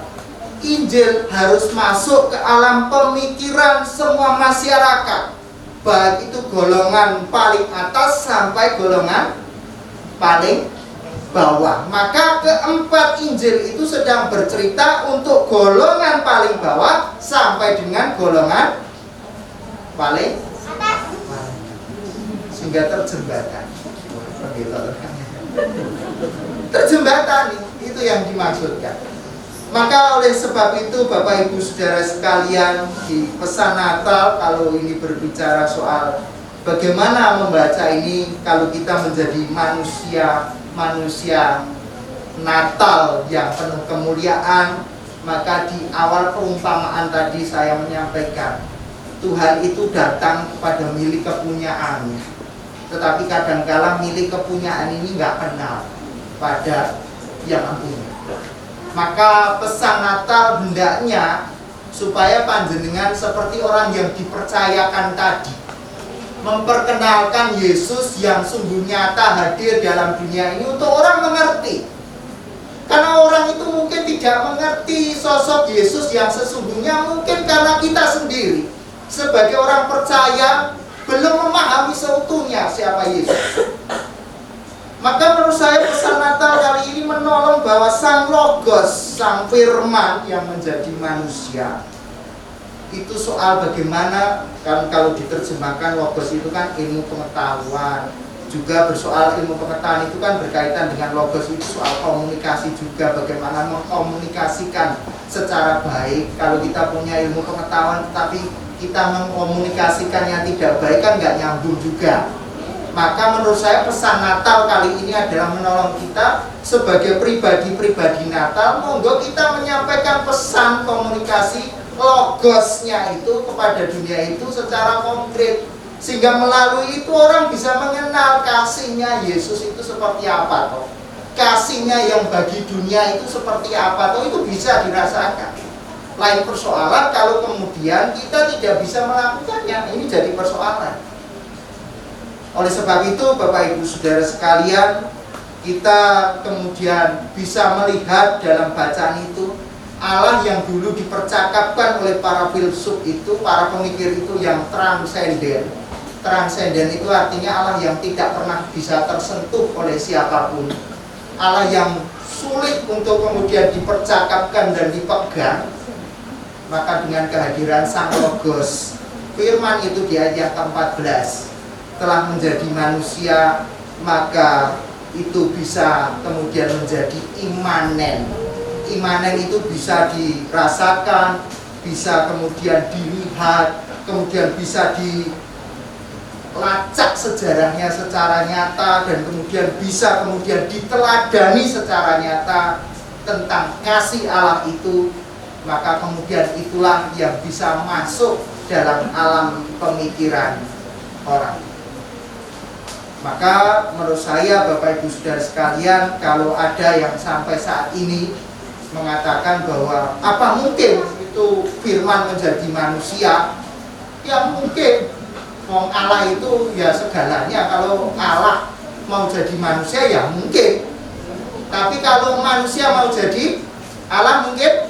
Injil harus masuk ke alam pemikiran semua masyarakat, baik itu golongan paling atas sampai golongan paling bawah. Maka keempat Injil itu sedang bercerita untuk golongan paling bawah sampai dengan golongan paling atas, sehingga terjembatan. Terjembatan itu yang dimaksudkan. Maka oleh sebab itu Bapak Ibu Saudara sekalian, di pesan Natal kalau ini berbicara soal bagaimana membaca ini, kalau kita menjadi manusia Natal yang penuh kemuliaan, maka di awal perumpamaan tadi saya menyampaikan Tuhan itu datang kepada milik kepunyaannya, tetapi kadang-kala milik kepunyaan ini nggak kenal pada yang punya. Maka pesan Natal hendaknya supaya panjenengan seperti orang yang dipercayakan tadi, memperkenalkan Yesus yang sungguh nyata hadir dalam dunia ini untuk orang mengerti. Karena orang itu mungkin tidak mengerti sosok Yesus yang sesungguhnya, mungkin karena kita sendiri sebagai orang percaya belum memahami seutuhnya siapa Yesus. Maka menurut saya pesan Natal kali ini menolong bahwa Sang Logos, Sang Firman yang menjadi manusia, itu soal bagaimana, kan kalau diterjemahkan Logos itu kan ilmu pengetahuan, juga bersoal ilmu pengetahuan itu kan berkaitan dengan Logos itu soal komunikasi juga, bagaimana mengkomunikasikan secara baik. Kalau kita punya ilmu pengetahuan tapi kita mengkomunikasikan yang tidak baik kan nggak nyambung juga. Maka menurut saya pesan Natal kali ini adalah menolong kita sebagai pribadi-pribadi Natal, monggo kita menyampaikan pesan komunikasi logosnya itu kepada dunia itu secara konkret, sehingga melalui itu orang bisa mengenal kasihnya Yesus itu seperti apa toh, kasihnya yang bagi dunia itu seperti apa toh, itu bisa dirasakan. Lain persoalan kalau kemudian kita tidak bisa melakukannya, ini jadi persoalan. Oleh sebab itu Bapak Ibu Saudara sekalian, kita kemudian bisa melihat dalam bacaan itu Allah yang dulu dipercakapkan oleh para filsuf itu, para pemikir itu yang transenden. Transenden itu artinya Allah yang tidak pernah bisa tersentuh oleh siapapun, Allah yang sulit untuk kemudian dipercakapkan dan dipegang. Maka dengan kehadiran Sang Logos, Firman itu di ayat ke-14 telah menjadi manusia, maka itu bisa kemudian menjadi imanen. Imanen itu bisa dirasakan, bisa kemudian dilihat, kemudian bisa dilacak sejarahnya secara nyata, dan kemudian bisa kemudian diteladani secara nyata tentang kasih Allah itu. Maka kemudian itulah yang bisa masuk dalam alam pemikiran orang. Maka menurut saya Bapak Ibu Saudara sekalian, kalau ada yang sampai saat ini mengatakan bahwa apa mungkin itu Firman menjadi manusia, ya mungkin. Wong Allah itu ya segalanya. Kalau Allah mau jadi manusia ya mungkin. Tapi kalau manusia mau jadi Allah mungkin.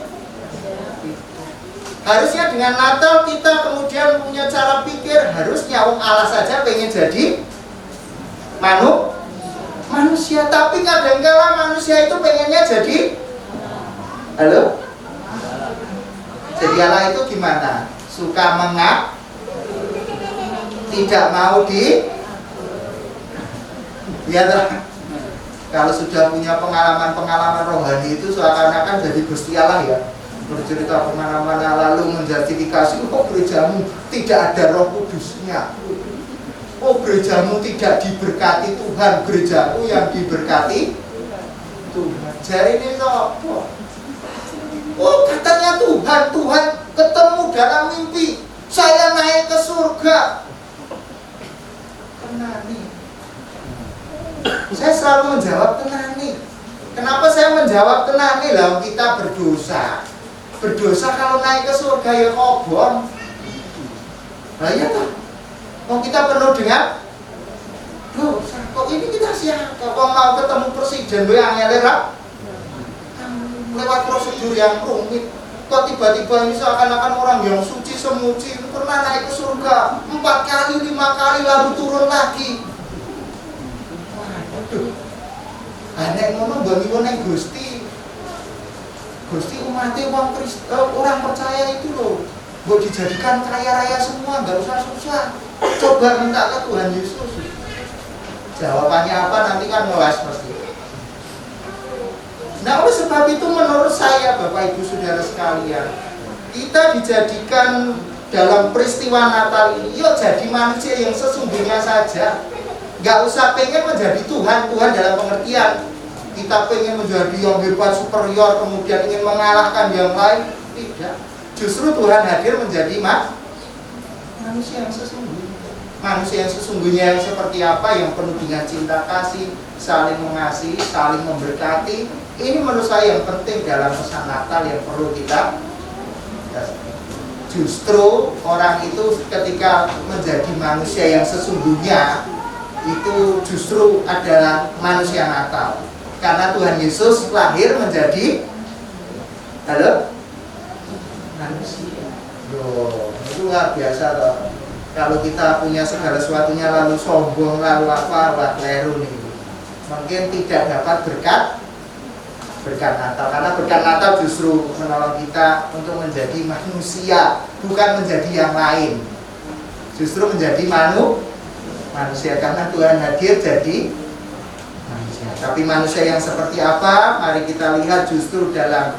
Harusnya dengan Natal kita kemudian punya cara pikir, harusnya wong Allah saja pengen jadi manusia, tapi kadang-kala manusia itu pengennya jadi jadi Allah itu gimana? Suka tidak mau ya tak? Kalau sudah punya pengalaman rohani itu seakan-akan jadi Gusti Allah ya, bercerita kemana-mana lalu menjustifikasi, oh gerejamu tidak ada Roh Kudusnya, oh gerejamu tidak diberkati Tuhan, gerejaku yang diberkati Tuhan. Jadi ini sopo? Oh katanya Tuhan ketemu dalam mimpi, saya naik ke surga. Kenani. Saya selalu menjawab kenani. Kenapa saya menjawab kenani? Lah kita berdosa. Berdosa kalau naik ke surga ya kobong. Lah iya toh. Mau kita penuh dengan dosa. Kok ini kita siapa? Kok mau ketemu presiden gue yang ngelera? Lewat prosedur yang rumit. Kok tiba-tiba ini seakan-akan orang yang suci semuci pernah naik ke surga 4 kali, 5 kali lalu turun lagi. Waduh, aneh ngomong bangun neng Gusti umatnya orang percaya itu loh, buat dijadikan kaya raya semua, nggak usah susah. Coba minta ke Tuhan Yesus. Jawabannya apa nanti kan ngelas pasti. Nah oleh sebab itu menurut saya Bapak Ibu Saudara sekalian, kita dijadikan dalam peristiwa Natal ini, yuk jadi manusia yang sesungguhnya saja. Gak usah pengen menjadi Tuhan dalam pengertian kita pengen menjadi yang hebat, superior, kemudian ingin mengalahkan yang lain. Tidak. Justru Tuhan hadir menjadi manusia yang sesungguhnya. Manusia yang sesungguhnya yang seperti apa? Yang penuh dengan cinta kasih, saling mengasihi, saling memberkati. Ini menurut saya yang penting dalam pesan Natal yang perlu kita. Justru orang itu ketika menjadi manusia yang sesungguhnya itu justru adalah manusia Natal, karena Tuhan Yesus lahir menjadi manusia. Itu luar biasa toh. Kalau kita punya segala sesuatunya lalu sombong, lalu wah keliru nih, mungkin tidak dapat berkat Natal, karena berkat Natal justru menolong kita untuk menjadi manusia, bukan menjadi yang lain, justru menjadi manusia, karena Tuhan hadir jadi manusia. Tapi manusia yang seperti apa? Mari kita lihat justru dalam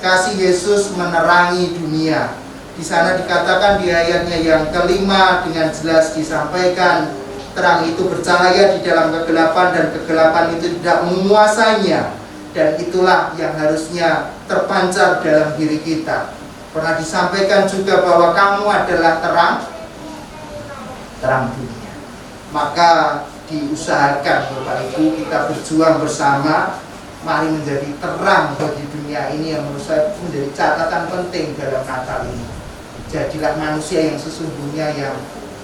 kasih Yesus menerangi dunia. Di sana dikatakan di ayatnya yang kelima dengan jelas disampaikan, terang itu bercahaya di dalam kegelapan dan kegelapan itu tidak menguasainya. Dan itulah yang harusnya terpancar dalam diri kita. Pernah disampaikan juga bahwa kamu adalah terang dunia. Maka diusahakan Bapak Ibu kita berjuang bersama, mari menjadi terang bagi dunia ini yang menurut saya menjadi catatan penting dalam Natal ini. Jadilah manusia yang sesungguhnya, yang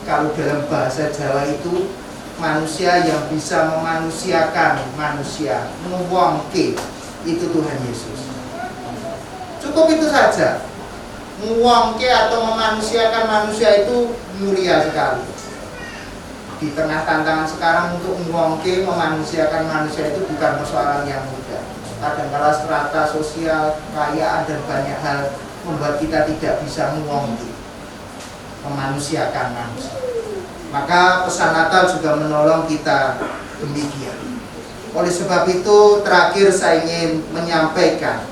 kalau dalam bahasa Jawa itu manusia yang bisa memanusiakan manusia, nguwongke, itu Tuhan Yesus. Cukup itu saja. Nguwongke atau memanusiakan manusia itu mulia sekali. Di tengah tantangan sekarang untuk nguwongke, memanusiakan manusia itu bukan persoalan yang mudah. Kadang-kala strata sosial, kekayaan dan banyak hal membuat kita tidak bisa nguwongke, memanusiakan manusia. Maka pesan Natal juga menolong kita demikian. Oleh sebab itu terakhir saya ingin menyampaikan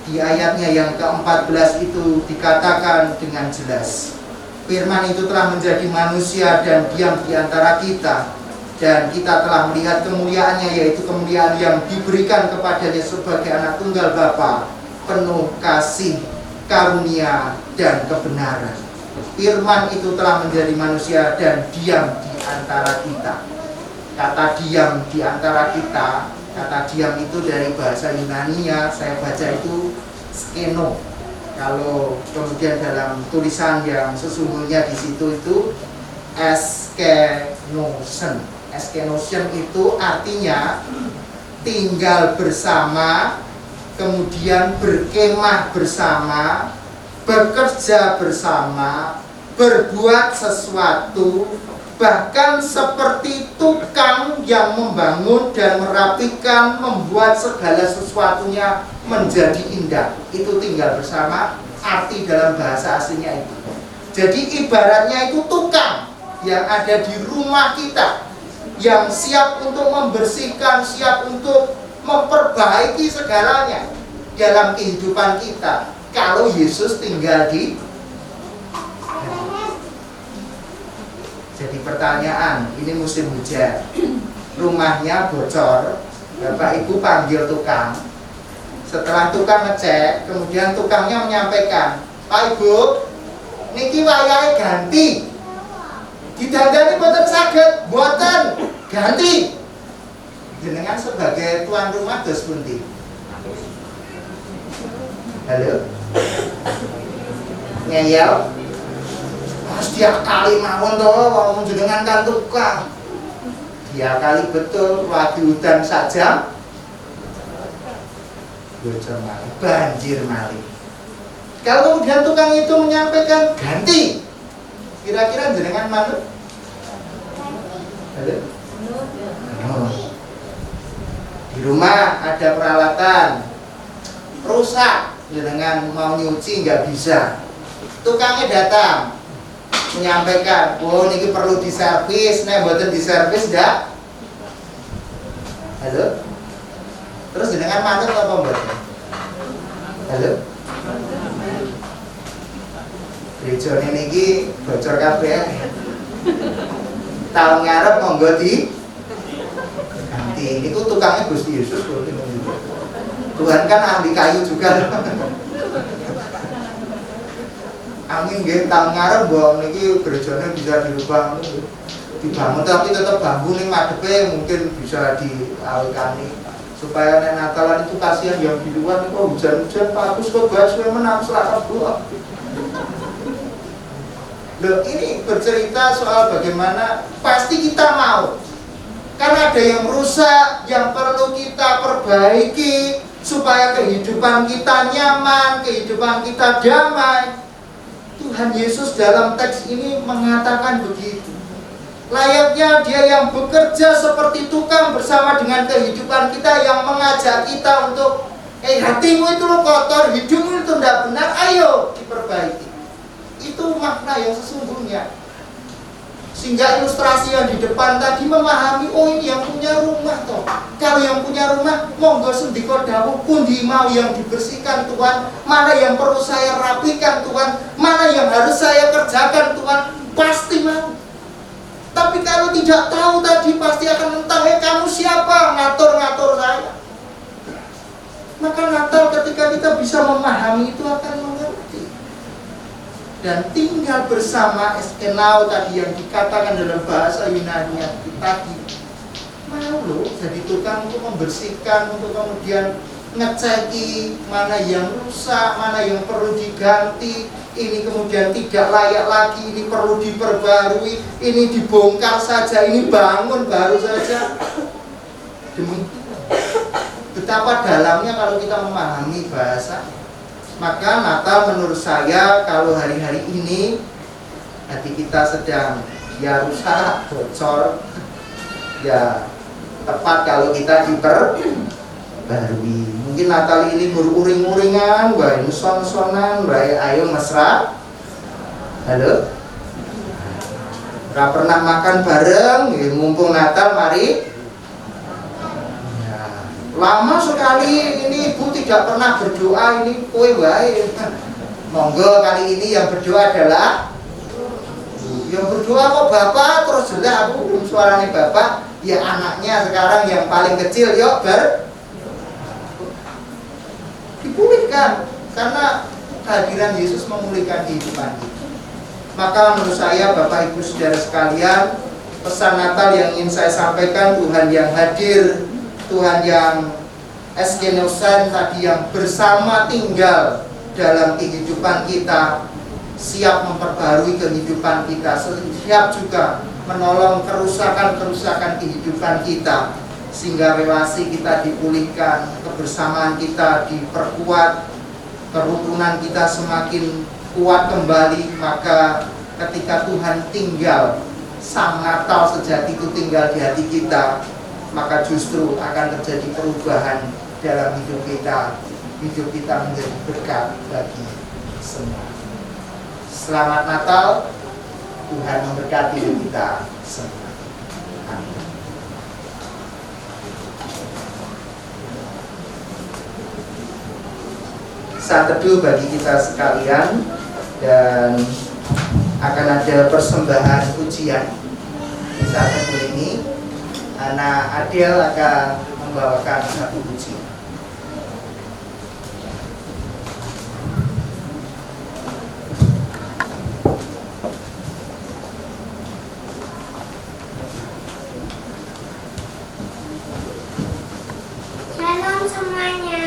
di ayatnya yang ke-14 itu dikatakan dengan jelas, Firman itu telah menjadi manusia dan diam di antara kita, dan kita telah melihat kemuliaannya, yaitu kemuliaan yang diberikan kepadanya sebagai anak tunggal Bapa, penuh kasih, karunia, dan kebenaran. Firman itu telah menjadi manusia dan diam di antara kita. Kata diam di antara kita, kata diam itu dari bahasa Yunani-nya, saya baca itu skeno. Kalau kemudian dalam tulisan yang sesungguhnya di situ itu eskenosen. Eskenosen itu artinya tinggal bersama, kemudian berkemah bersama, bekerja bersama, berbuat sesuatu, bahkan seperti tukang yang membangun dan merapikan, membuat segala sesuatunya menjadi indah. Itu tinggal bersama, arti dalam bahasa aslinya itu. Jadi ibaratnya itu tukang yang ada di rumah kita, yang siap untuk membersihkan, siap untuk memperbaiki segalanya dalam kehidupan kita kalau Yesus tinggal di. Jadi pertanyaan, ini musim hujan, rumahnya bocor, Bapak Ibu panggil tukang. Setelah tukang ngecek, kemudian tukangnya menyampaikan, Pak Ibu, niki wayahe ganti. Didandani boten saged, boten ganti. Jenengan sebagai tuan rumah dos pundi? Halo? Ngeyel? Mas dia kali mawon to, wong jenengan kan tukang. Dia kali betul, lagi udan saja. Bocor malih, banjir malih. Kalau kemudian tukang itu menyampaikan ganti, kira-kira jenengan manut? Halo? Di rumah ada peralatan rusak, jenengan mau nyuci nggak bisa. Tukangnya datang menyampaikan, oh ini perlu diservis, nek mboten diservis ndak? Halo? Terus jenengan manut apa mboten? Halo? Gereja niki bocor kabeh. Tahun ngarep monggo di ganti. Niku tukangnya Gusti Yesus lho. Tuhan kan ahli kayu juga. Amin nggih, tahun ngarep mbok niki gerejane bisa dirubah dibangun tapi tetap bambu ning madhepe mungkin bisa diawekani supaya nek Natalan itu kasihan yang di luar kok hujan-hujan bagus kok bahas menang selaka buah. Loh, ini bercerita soal bagaimana pasti kita mau. Karena ada yang rusak, yang perlu kita perbaiki supaya kehidupan kita nyaman, kehidupan kita damai. Tuhan Yesus dalam teks ini mengatakan begitu. Layaknya dia yang bekerja seperti tukang bersama dengan kehidupan kita, yang mengajak kita untuk hatimu itu lo kotor, hidupmu itu tidak benar, ayo diperbaiki. Itu makna yang sesungguhnya. Sehingga ilustrasi yang di depan tadi memahami, oh ini yang punya rumah toh. Kalau yang punya rumah, monggo sendiko dawuh pundi mau yang dibersihkan Tuhan, mana yang perlu saya rapikan Tuhan, mana yang harus saya kerjakan Tuhan, pasti mau. Tapi kalau tidak tahu tadi pasti akan mentang, kamu siapa ngatur-ngatur saya. Maka Natal ketika kita bisa memahami itu akan mengerti. Dan tinggal bersama eskenau tadi yang dikatakan dalam bahasa Yunani tadi, mau loh jadi tukang untuk membersihkan, untuk kemudian ngeceki mana yang rusak, mana yang perlu diganti, ini kemudian tidak layak lagi, ini perlu diperbarui, ini dibongkar saja, ini bangun baru saja. Demikian betapa dalamnya kalau kita memahami bahasa. Maka Natal menurut saya kalau hari-hari ini hati kita sedang ya rusak, bocor, ya tepat kalau kita diperbarui. Mungkin Natal ini uring-uringan, bae son-sonan, bae ayo mesra. Halo? Gak pernah makan bareng, mumpung Natal mari. Lama sekali ini ibu tidak pernah berdoa, ini kowe wae. Monggo kali ini yang berdoa adalah yang berdoa kok bapak, terus jelas aku suaranya bapak, ya anaknya sekarang yang paling kecil yuk dipulihkan karena kehadiran Yesus memulihkan kehidupan kita. Maka menurut saya Bapak Ibu Saudara sekalian, pesan Natal yang ingin saya sampaikan, Tuhan yang hadir, Tuhan yang eskenosan tadi yang bersama tinggal dalam kehidupan kita, siap memperbarui kehidupan kita, siap juga menolong kerusakan-kerusakan kehidupan kita, sehingga relasi kita dipulihkan, kebersamaan kita diperkuat, kerukunan kita semakin kuat kembali. Maka ketika Tuhan tinggal, Sang Natal sejati itu tinggal di hati kita, maka justru akan terjadi perubahan dalam hidup kita menjadi berkat bagi semua. Selamat Natal, Tuhan memberkati kita semua. Amin. Saat teduh bagi kita sekalian, dan akan ada persembahan ujian di saat teduh ini. Anak Adel akan membawakan satu ujian.
Shalom semuanya.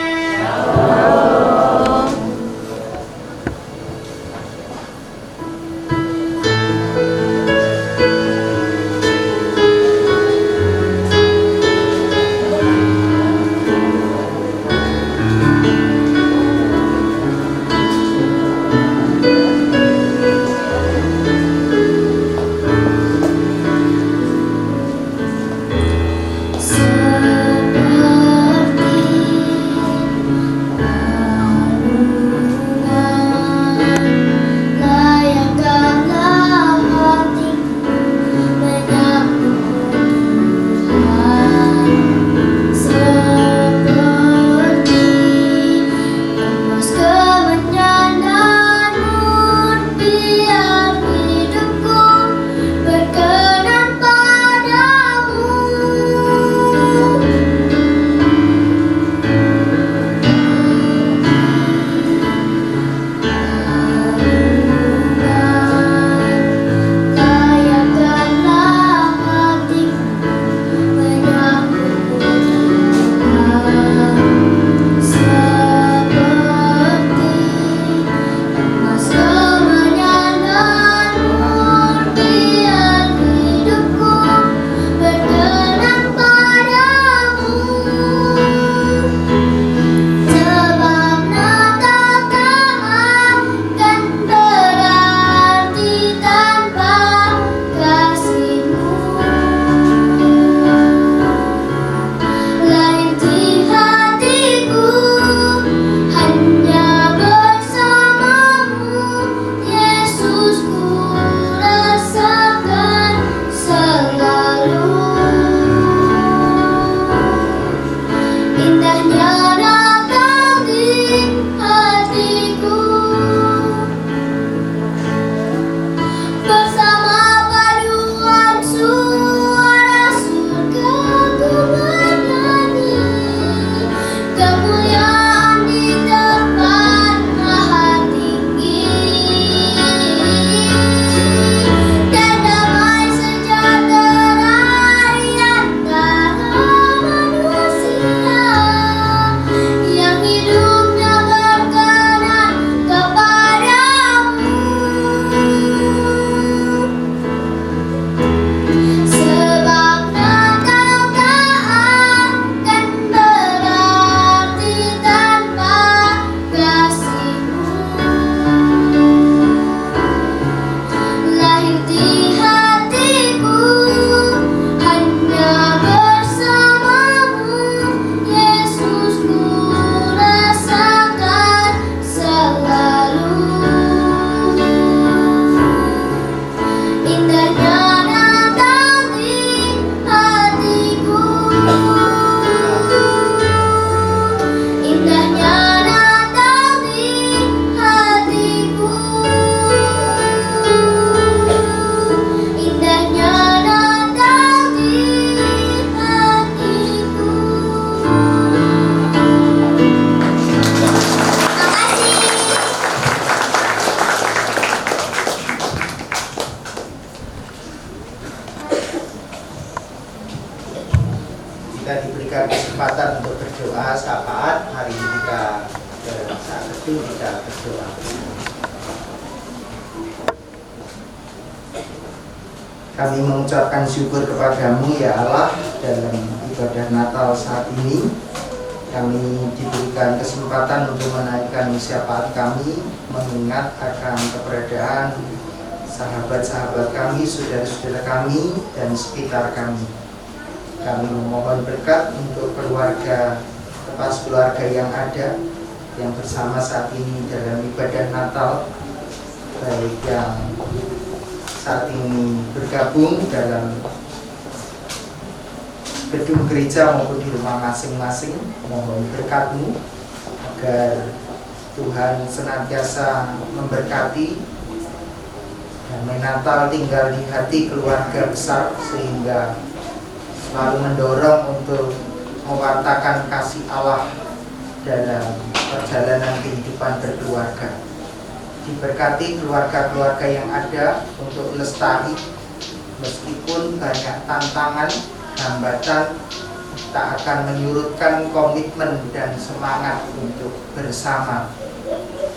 kita diberikan kesempatan untuk berdoa syafaat, hari ini kita saat itu kita berdoa. Kami mengucapkan syukur kepadamu ya Allah, dalam ibadah Natal saat ini kami diberikan kesempatan untuk menaikkan syafaat kami, mengingat akan keberadaan sahabat-sahabat kami, saudara-saudara kami, dan sekitar kami. Kami memohon berkat untuk keluarga, lepas keluarga yang ada, yang bersama saat ini dalam ibadah Natal, baik yang saat ini bergabung dalam gedung gereja maupun di rumah masing-masing. Mohon berkat-Mu agar Tuhan senantiasa memberkati dan Natal tinggal di hati keluarga besar, sehingga selalu mendorong untuk mewartakan kasih Allah dalam perjalanan kehidupan berkeluarga. Diberkati keluarga-keluarga yang ada untuk lestari meskipun banyak tantangan, hambatan, tak akan menyurutkan komitmen dan semangat untuk bersama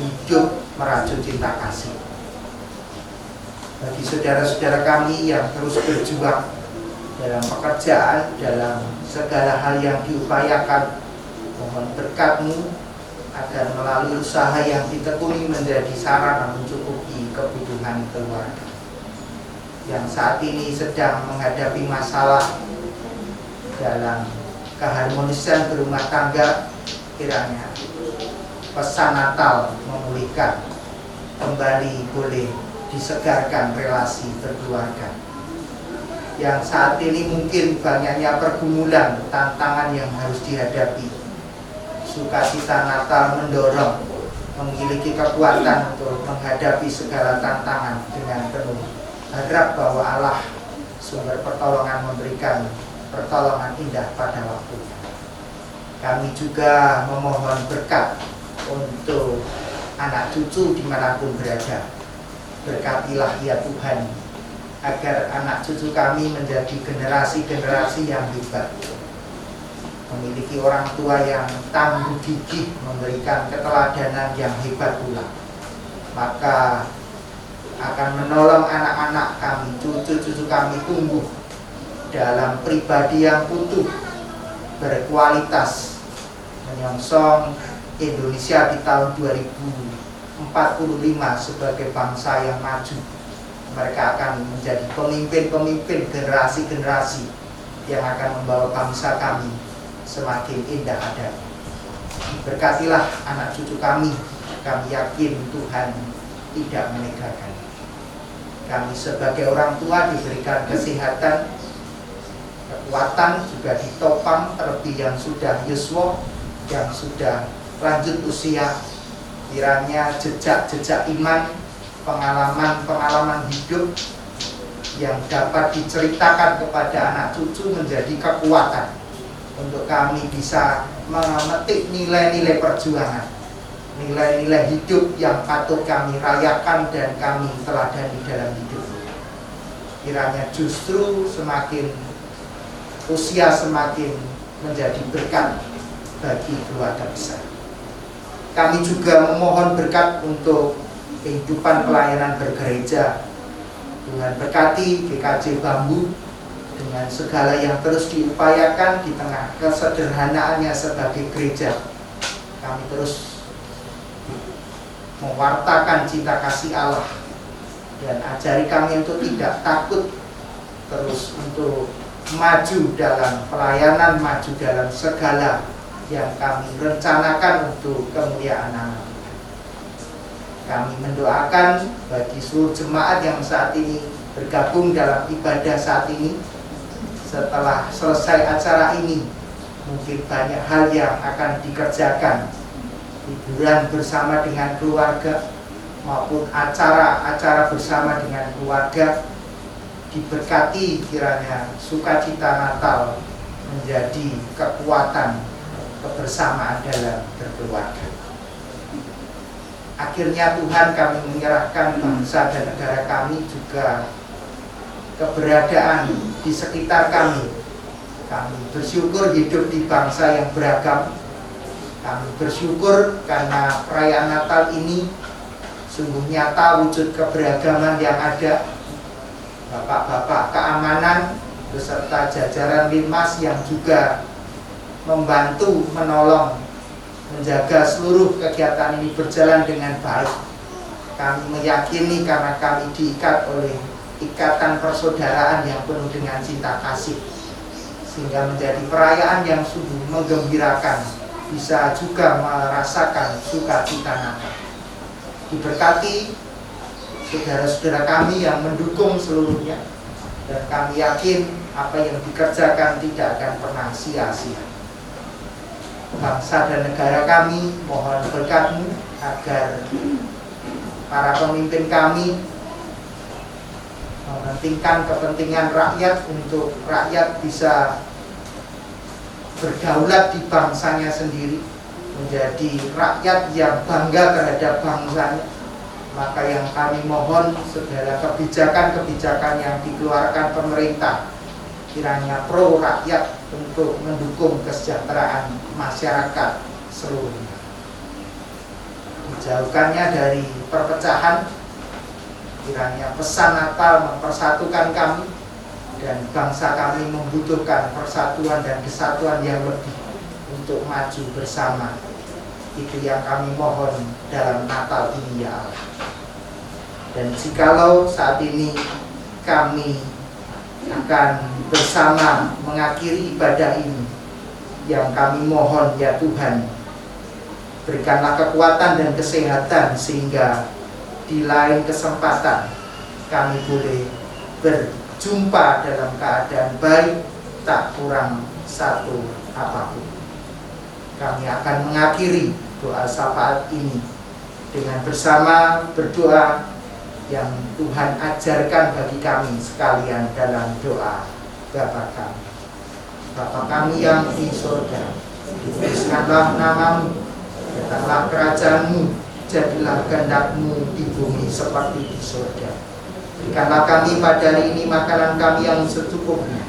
hidup merajut cinta kasih. Bagi saudara-saudara kami yang terus berjuang dalam pekerjaan, dalam segala hal yang diupayakan, mohon berkat-Mu agar melalui usaha yang ditekuni menjadi sarana mencukupi kebutuhan keluarga yang saat ini sedang menghadapi masalah dalam keharmonisan berumah tangga. Kiranya pesan Natal memulihkan kembali, boleh disegarkan relasi berkeluarga yang saat ini mungkin banyaknya pergumulan, tantangan yang harus dihadapi. Sukacita Natal mendorong memiliki kekuatan untuk menghadapi segala tantangan dengan penuh harap bahwa Allah sumber pertolongan memberikan pertolongan indah pada waktunya. Kami juga memohon berkat untuk anak cucu dimanapun berada. Berkatilah ya Tuhan, agar anak cucu kami menjadi generasi-generasi yang hebat, memiliki orang tua yang tangguh gigih, memberikan keteladanan yang hebat pula. Maka akan menolong anak-anak kami, cucu-cucu kami tumbuh dalam pribadi yang utuh, berkualitas, menyongsong Indonesia di tahun 2045 sebagai bangsa yang maju. Mereka akan menjadi pemimpin-pemimpin generasi-generasi yang akan membawa bangsa kami semakin indah adanya. Berkatilah anak cucu kami yakin Tuhan tidak meninggalkan. Kami sebagai orang tua diberikan kesehatan, kekuatan, juga ditopang, terlebih yang sudah yuswa, yang sudah lanjut usia. Kiranya jejak-jejak iman, pengalaman-pengalaman hidup yang dapat diceritakan kepada anak cucu menjadi kekuatan untuk kami bisa memetik nilai-nilai perjuangan, nilai-nilai hidup yang patut kami rayakan dan kami teladani dalam hidup. Kiranya justru semakin usia semakin menjadi berkat bagi keluarga besar. Kami juga memohon berkat untuk kehidupan pelayanan bergereja. Tuhan berkati GKJ Bambu dengan segala yang terus diupayakan di tengah kesederhanaannya sebagai gereja. Kami terus mewartakan cinta kasih Allah dan ajari kami untuk tidak takut, terus untuk maju dalam pelayanan, maju dalam segala yang kami rencanakan untuk kemuliaan nama. Kami mendoakan bagi seluruh jemaat yang saat ini bergabung dalam ibadah saat ini. Setelah selesai acara ini, mungkin banyak hal yang akan dikerjakan, hiburan bersama dengan keluarga maupun acara-acara bersama dengan keluarga. Diberkati kiranya sukacita Natal menjadi kekuatan kebersamaan dalam berkeluarga. Akhirnya Tuhan, kami menyerahkan bangsa dan negara kami, juga keberadaan di sekitar kami. Kami bersyukur hidup di bangsa yang beragam. Kami bersyukur karena perayaan Natal ini sungguh nyata wujud keberagaman yang ada. Bapak-bapak keamanan beserta jajaran Linmas yang juga membantu, menolong, menjaga seluruh kegiatan ini berjalan dengan baik. Kami meyakini karena kami diikat oleh ikatan persaudaraan yang penuh dengan cinta kasih, sehingga menjadi perayaan yang sungguh menggembirakan, bisa juga merasakan sukacita Natal. Diberkati saudara-saudara kami yang mendukung seluruhnya, dan kami yakin apa yang dikerjakan tidak akan pernah sia-sia. Bangsa dan negara kami mohon berkat-Mu agar para pemimpin kami mementingkan kepentingan rakyat untuk rakyat bisa berdaulat di bangsanya sendiri, menjadi rakyat yang bangga terhadap bangsanya. Maka yang kami mohon segala kebijakan-kebijakan yang dikeluarkan pemerintah kiranya pro rakyat untuk mendukung kesejahteraan masyarakat seluruhnya. Dijauhkannya dari perpecahan, kiranya pesan Natal mempersatukan kami, dan bangsa kami membutuhkan persatuan dan kesatuan yang lebih untuk maju bersama. Itu yang kami mohon dalam Natal ini, ya Allah. Dan jikalau saat ini kami akan bersama mengakhiri ibadah ini, yang kami mohon ya Tuhan, berikanlah kekuatan dan kesehatan sehingga di lain kesempatan kami boleh berjumpa dalam keadaan baik, tak kurang satu apapun. Kami akan mengakhiri doa syafaat ini dengan bersama berdoa yang Tuhan ajarkan bagi kami sekalian dalam doa Bapa kami. Bapa kami yang di surga, dikuduskanlah namamu, datanglah kerajaan-Mu, jadilah kehendak-Mu di bumi seperti di surga. Berikanlah kami pada hari ini makanan kami yang secukupnya,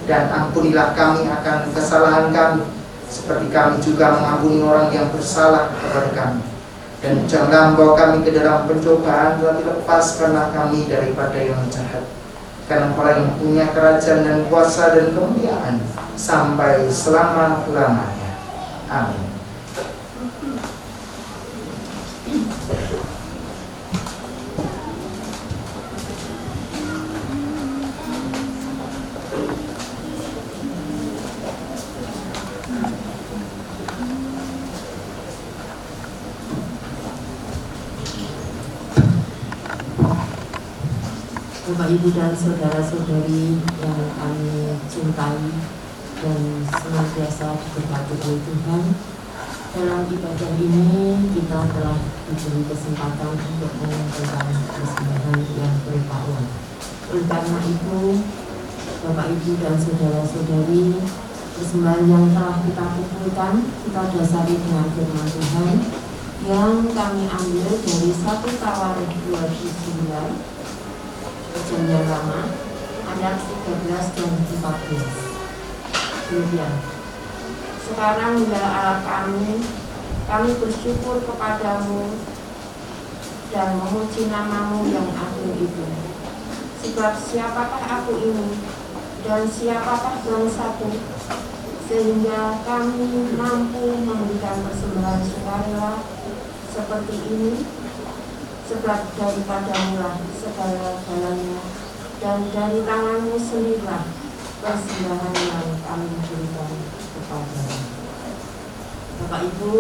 dan ampunilah kami akan kesalahan kami, seperti kami juga mengampuni orang yang bersalah kepada kami. Dan janganlah membawa kami ke dalam pencobaan, tetapi lepaskanlah kami daripada yang jahat. Karena Engkau yang punya kerajaan dan kuasa dan kemuliaan sampai selama-lamanya. Amin.
Bapak, Ibu, dan saudara-saudari yang kami cintai dan senantiasa diberkati oleh Tuhan, dalam ibadah ini kita telah diberi kesempatan untuk mengumpulkan persembahan yang berupa uang. Oleh karena itu, Bapak, Ibu, dan saudara-saudari, persembahan yang telah kita kumpulkan kita dasari dengan firman Tuhan yang kami ambil dari 1 Tawarik 29 Perjanjian Lama ayat 13 dan 14. Demikian. Sekarang ya Allah kami bersyukur kepadamu dan memuji namamu yang agung itu. Sebab siapakah aku ini dan siapakah bangsaku, sehingga kami mampu memberikan persembahan sukarela seperti ini. Sebab daripadamu-lah segala-galanya, dan dari tanganmu sendirilah persembahan yang kami berikan kepadamu. Bapak Ibu,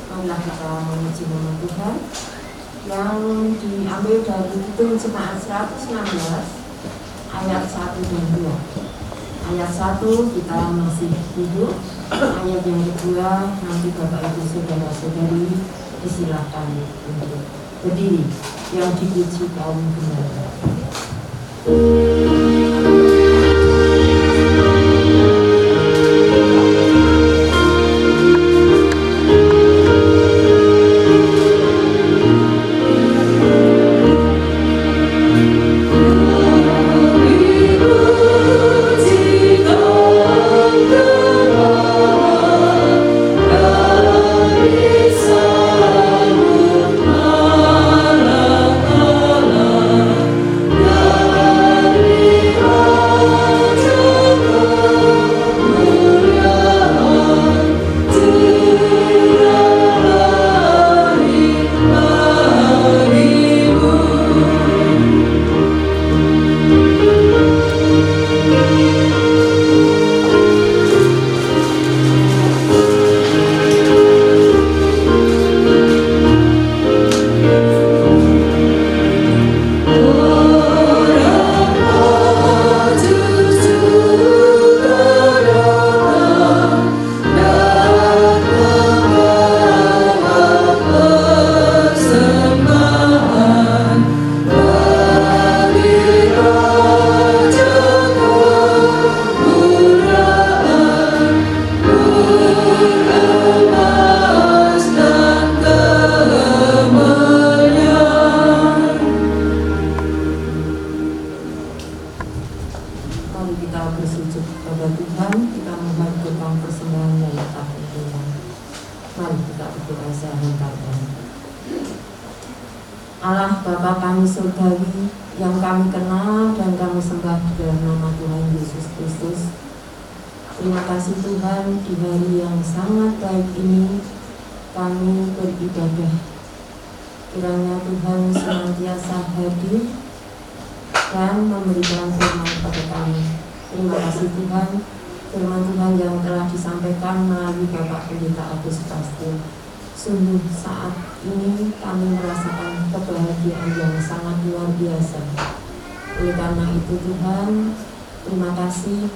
marilah kita memuji nama Tuhan yang diambil dari Kidung Jemaat 116 ayat 1 dan 2. Ayat 1 kita masih duduk, ayat yang kedua nanti Bapak Ibu saudara-saudari disilahkan untuk berdiri. Yang dipuji kaum gembala.
Hallelujah.
Mari kita bersujud kepada Tuhan, kita menghadirkan persembahan yang tak Tuhan. Mari kita berdoa sebentar. Allah Bapa kami surgawi yang kami kenal dan kami sembah di dalam nama Tuhan Yesus Kristus. Terima kasih Tuhan, di hari yang sangat baik ini kami beribadah. Kiranya Tuhan senantiasa hadir dan memberikan firman kepada kami. Terima kasih Tuhan, firman Tuhan yang telah disampaikan melalui Bapak Pendeta Agus Pastun. Sungguh saat ini kami merasakan kebahagiaan yang sangat luar biasa. Oleh karena itu Tuhan, terima kasih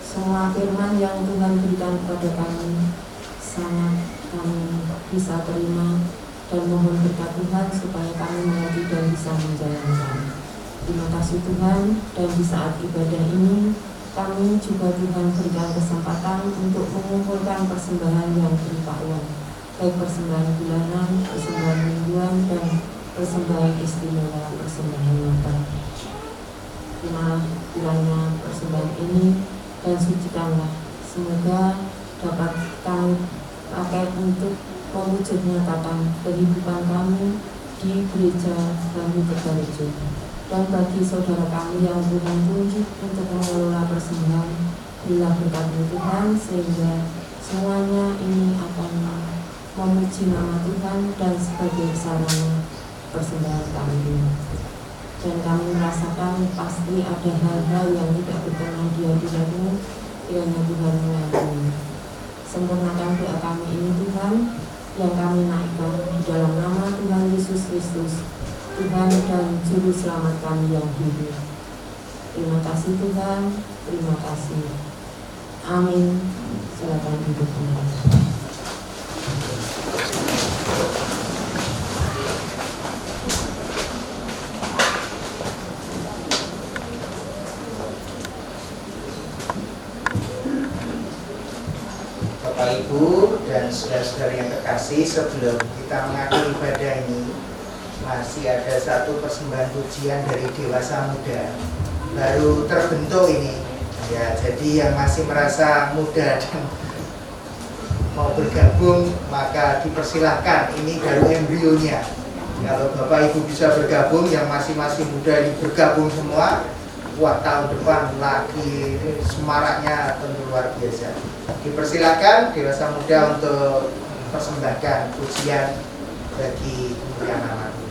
semua firman yang Tuhan berikan kepada kami sangat kami bisa terima dan mohon berkat Tuhan supaya kami mengerti dan bisa menjalankan. Terima kasih Tuhan, dan di saat ibadah ini kami juga Tuhan berikan kesempatan untuk mengumpulkan persembahan yang berupa uang, baik persembahan bulanan, persembahan mingguan, dan persembahan istimewa, persembahan Natal. Terimalah kiranya persembahan ini dan sucikanlah, semoga dapat kami pakai untuk mewujud nyatakan kehidupan kami di gereja Bambu Tegalrejo. Dan bagi saudara kami yang Tuhan tunjuk untuk mengelola persembahan, bila berkati Tuhan sehingga semuanya ini akan memuji nama Tuhan dan sebagai sarana persembahan kami ini. Dan kami merasakan pasti ada hal-hal yang tidak berkenan di hadirat-Mu, kiranya Tuhan mengampuni. Sempurnakan doa kami ini Tuhan, yang kami naikkan di dalam nama Tuhan Yesus Kristus, Tuhan dan Juru Selamat kami yang hidup. Terima kasih Tuhan, terima kasih. Amin. Silakan duduk kembali.
Bapak Ibu dan saudara-saudara yang terkasih, sebelum kita mengakhiri ibadah ini masih ada satu persembahan pujian dari dewasa muda baru terbentuk ini ya. Jadi yang masih merasa muda dan mau bergabung maka dipersilahkan, ini baru embrionya. Kalau Bapak Ibu bisa bergabung, yang masih muda ini bergabung semua, wah tahun depan lagi semaraknya tentu luar biasa. Dipersilakan dewasa muda untuk persembahkan pujian bagi kemuliaan nama Tuhan.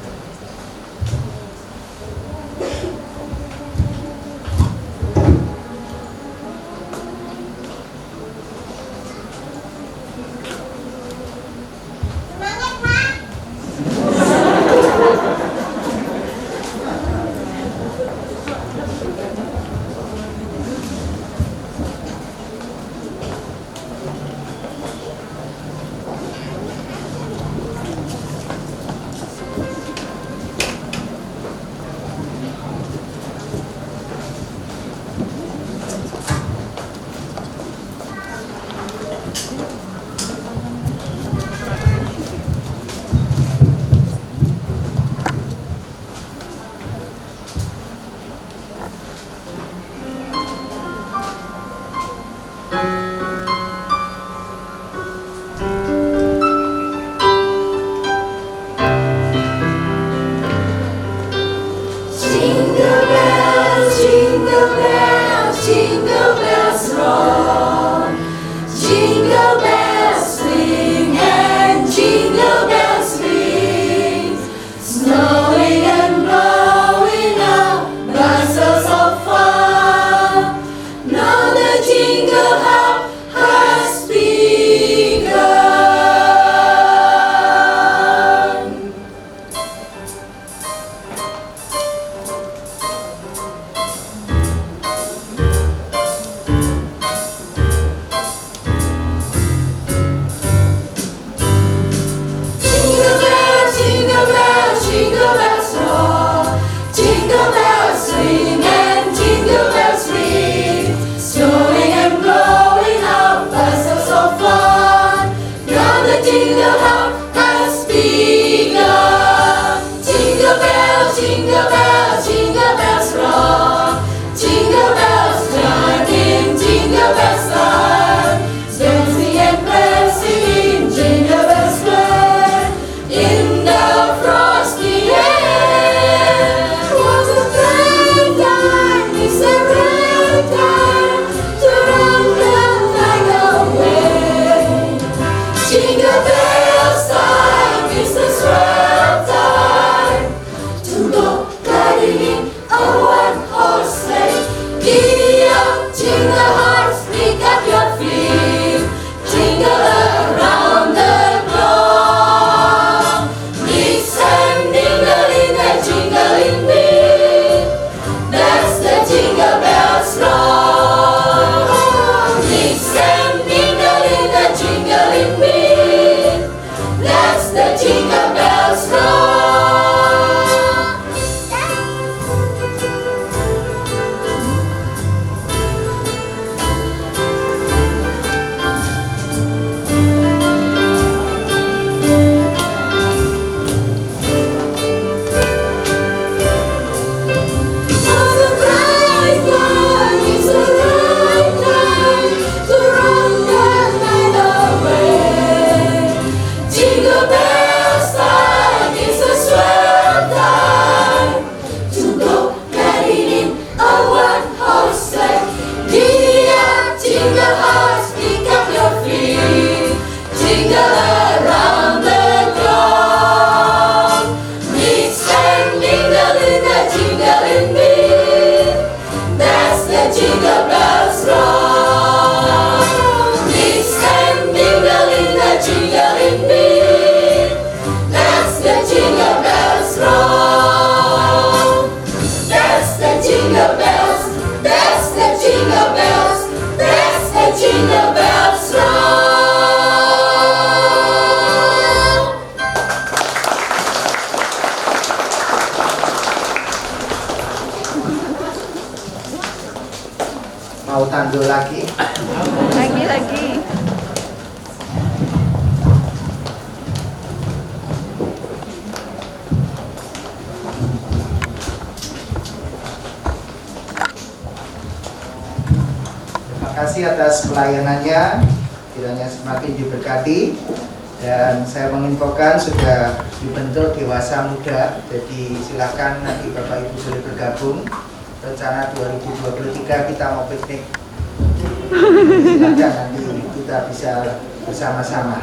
Mau tanggul lagi?
Lagi.
Terima kasih atas pelayanannya, kiranya semakin diberkati. Dan saya menginfokan sudah dibentuk dewasa muda, jadi silakan nanti Bapak Ibu boleh bergabung. Rencana 2023 kita mau piknik. Silakan nanti kita bisa bersama-sama.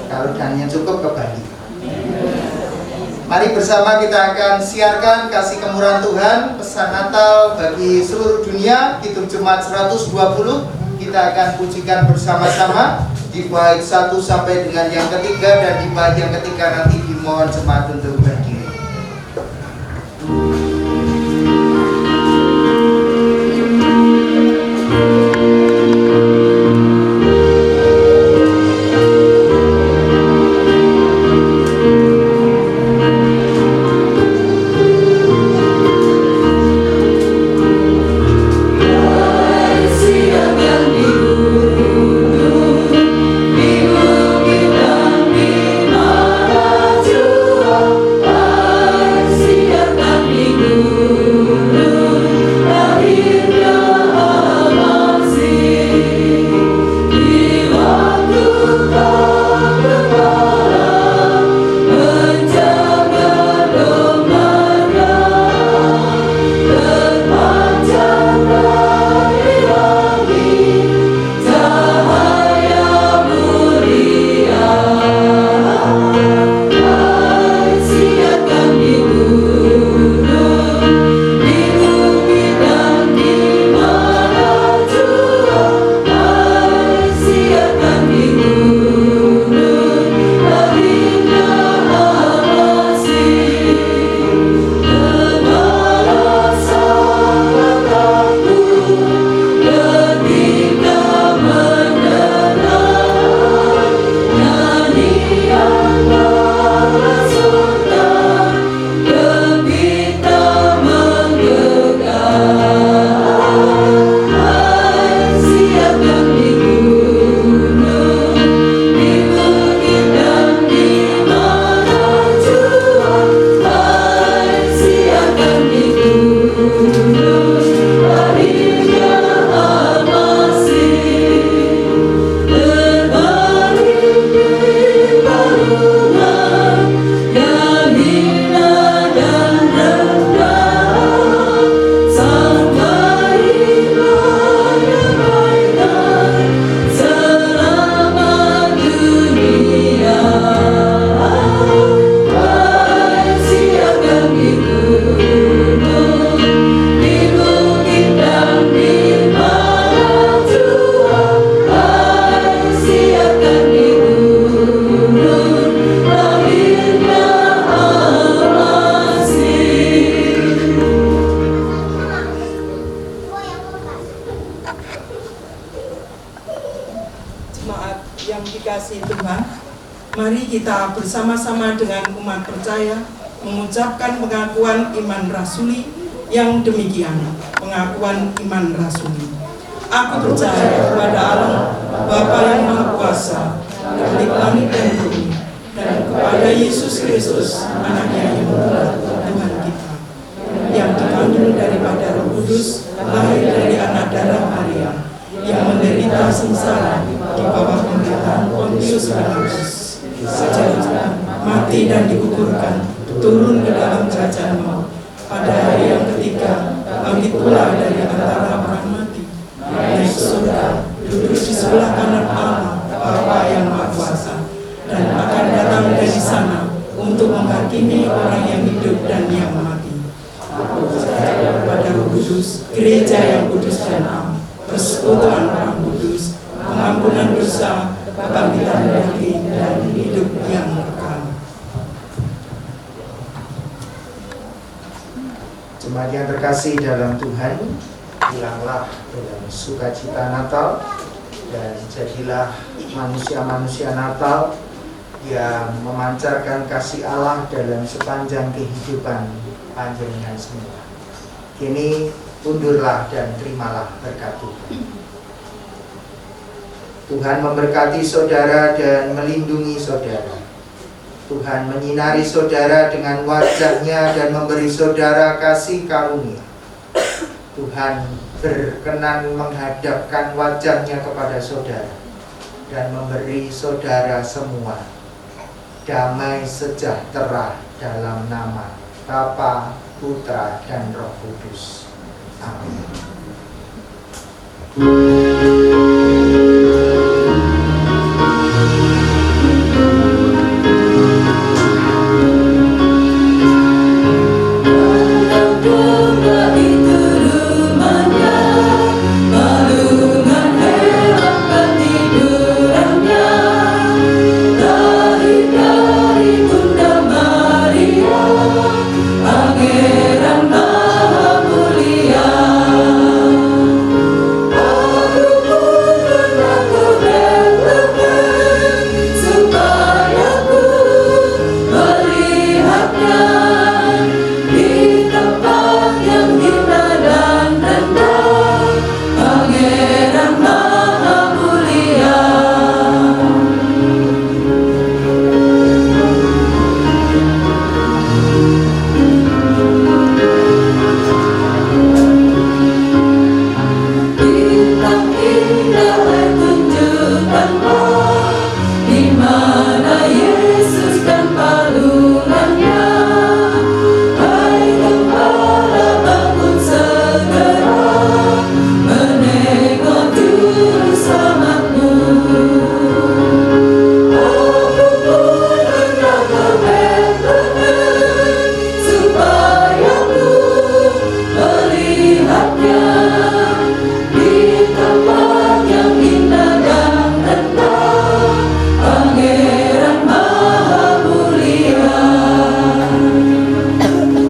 Kalau dananya cukup ke Bali. Mari bersama kita akan siarkan kasih kemurahan Tuhan, pesan Natal bagi seluruh dunia, Hitung Jemaat 120. Kita akan pujikan bersama-sama di bait 1 sampai dengan yang ketiga, dan di bait yang ketiga nanti dimohon jemaat untuk berdiri.
Kita bersama-sama dengan umat percaya mengucapkan pengakuan iman rasuli yang demikian. Pengakuan iman rasuli. Aku percaya kepada Allah, Bapa yang Maha Kuasa, Pemilik langit dan bumi, dan kepada Yesus Kristus, Anaknya yang tunggal, Tuhan kita, yang dikandung daripada Roh Kudus, lahir dari anak darah Maria, yang menderita sengsara di bawah pemerintahan Pontius Pilatus, sejalan mati dan dikuburkan, turun ke dalam kerajaan maut. Pada hari yang ketiga, bangkit pula dari antara orang mati, naik ke surga, duduk di sebelah kanan Allah, Bapa yang Maha Kuasa, dan akan datang dari sana untuk menghakimi orang yang hidup dan yang mati. Aku percaya kepada Roh Kudus, gereja yang kudus dan am, persekutuan orang kudus, pengampunan dosa, kebangkitan dari dan hidup yang kekal.
Jemaat yang terkasih dalam Tuhan, hilanglah dalam sukacita Natal dan jadilah manusia-manusia Natal yang memancarkan kasih Allah dalam sepanjang kehidupan panjenengan semua. Kini Undurlah dan terimalah berkat Tuhan. Tuhan memberkati saudara dan melindungi saudara. Tuhan menyinari saudara dengan wajah-Nya dan memberi saudara kasih karunia. Tuhan berkenan menghadapkan wajah-Nya kepada saudara dan memberi saudara semua damai sejahtera dalam nama Bapa, Putra, dan Roh Kudus. Amin.
Indah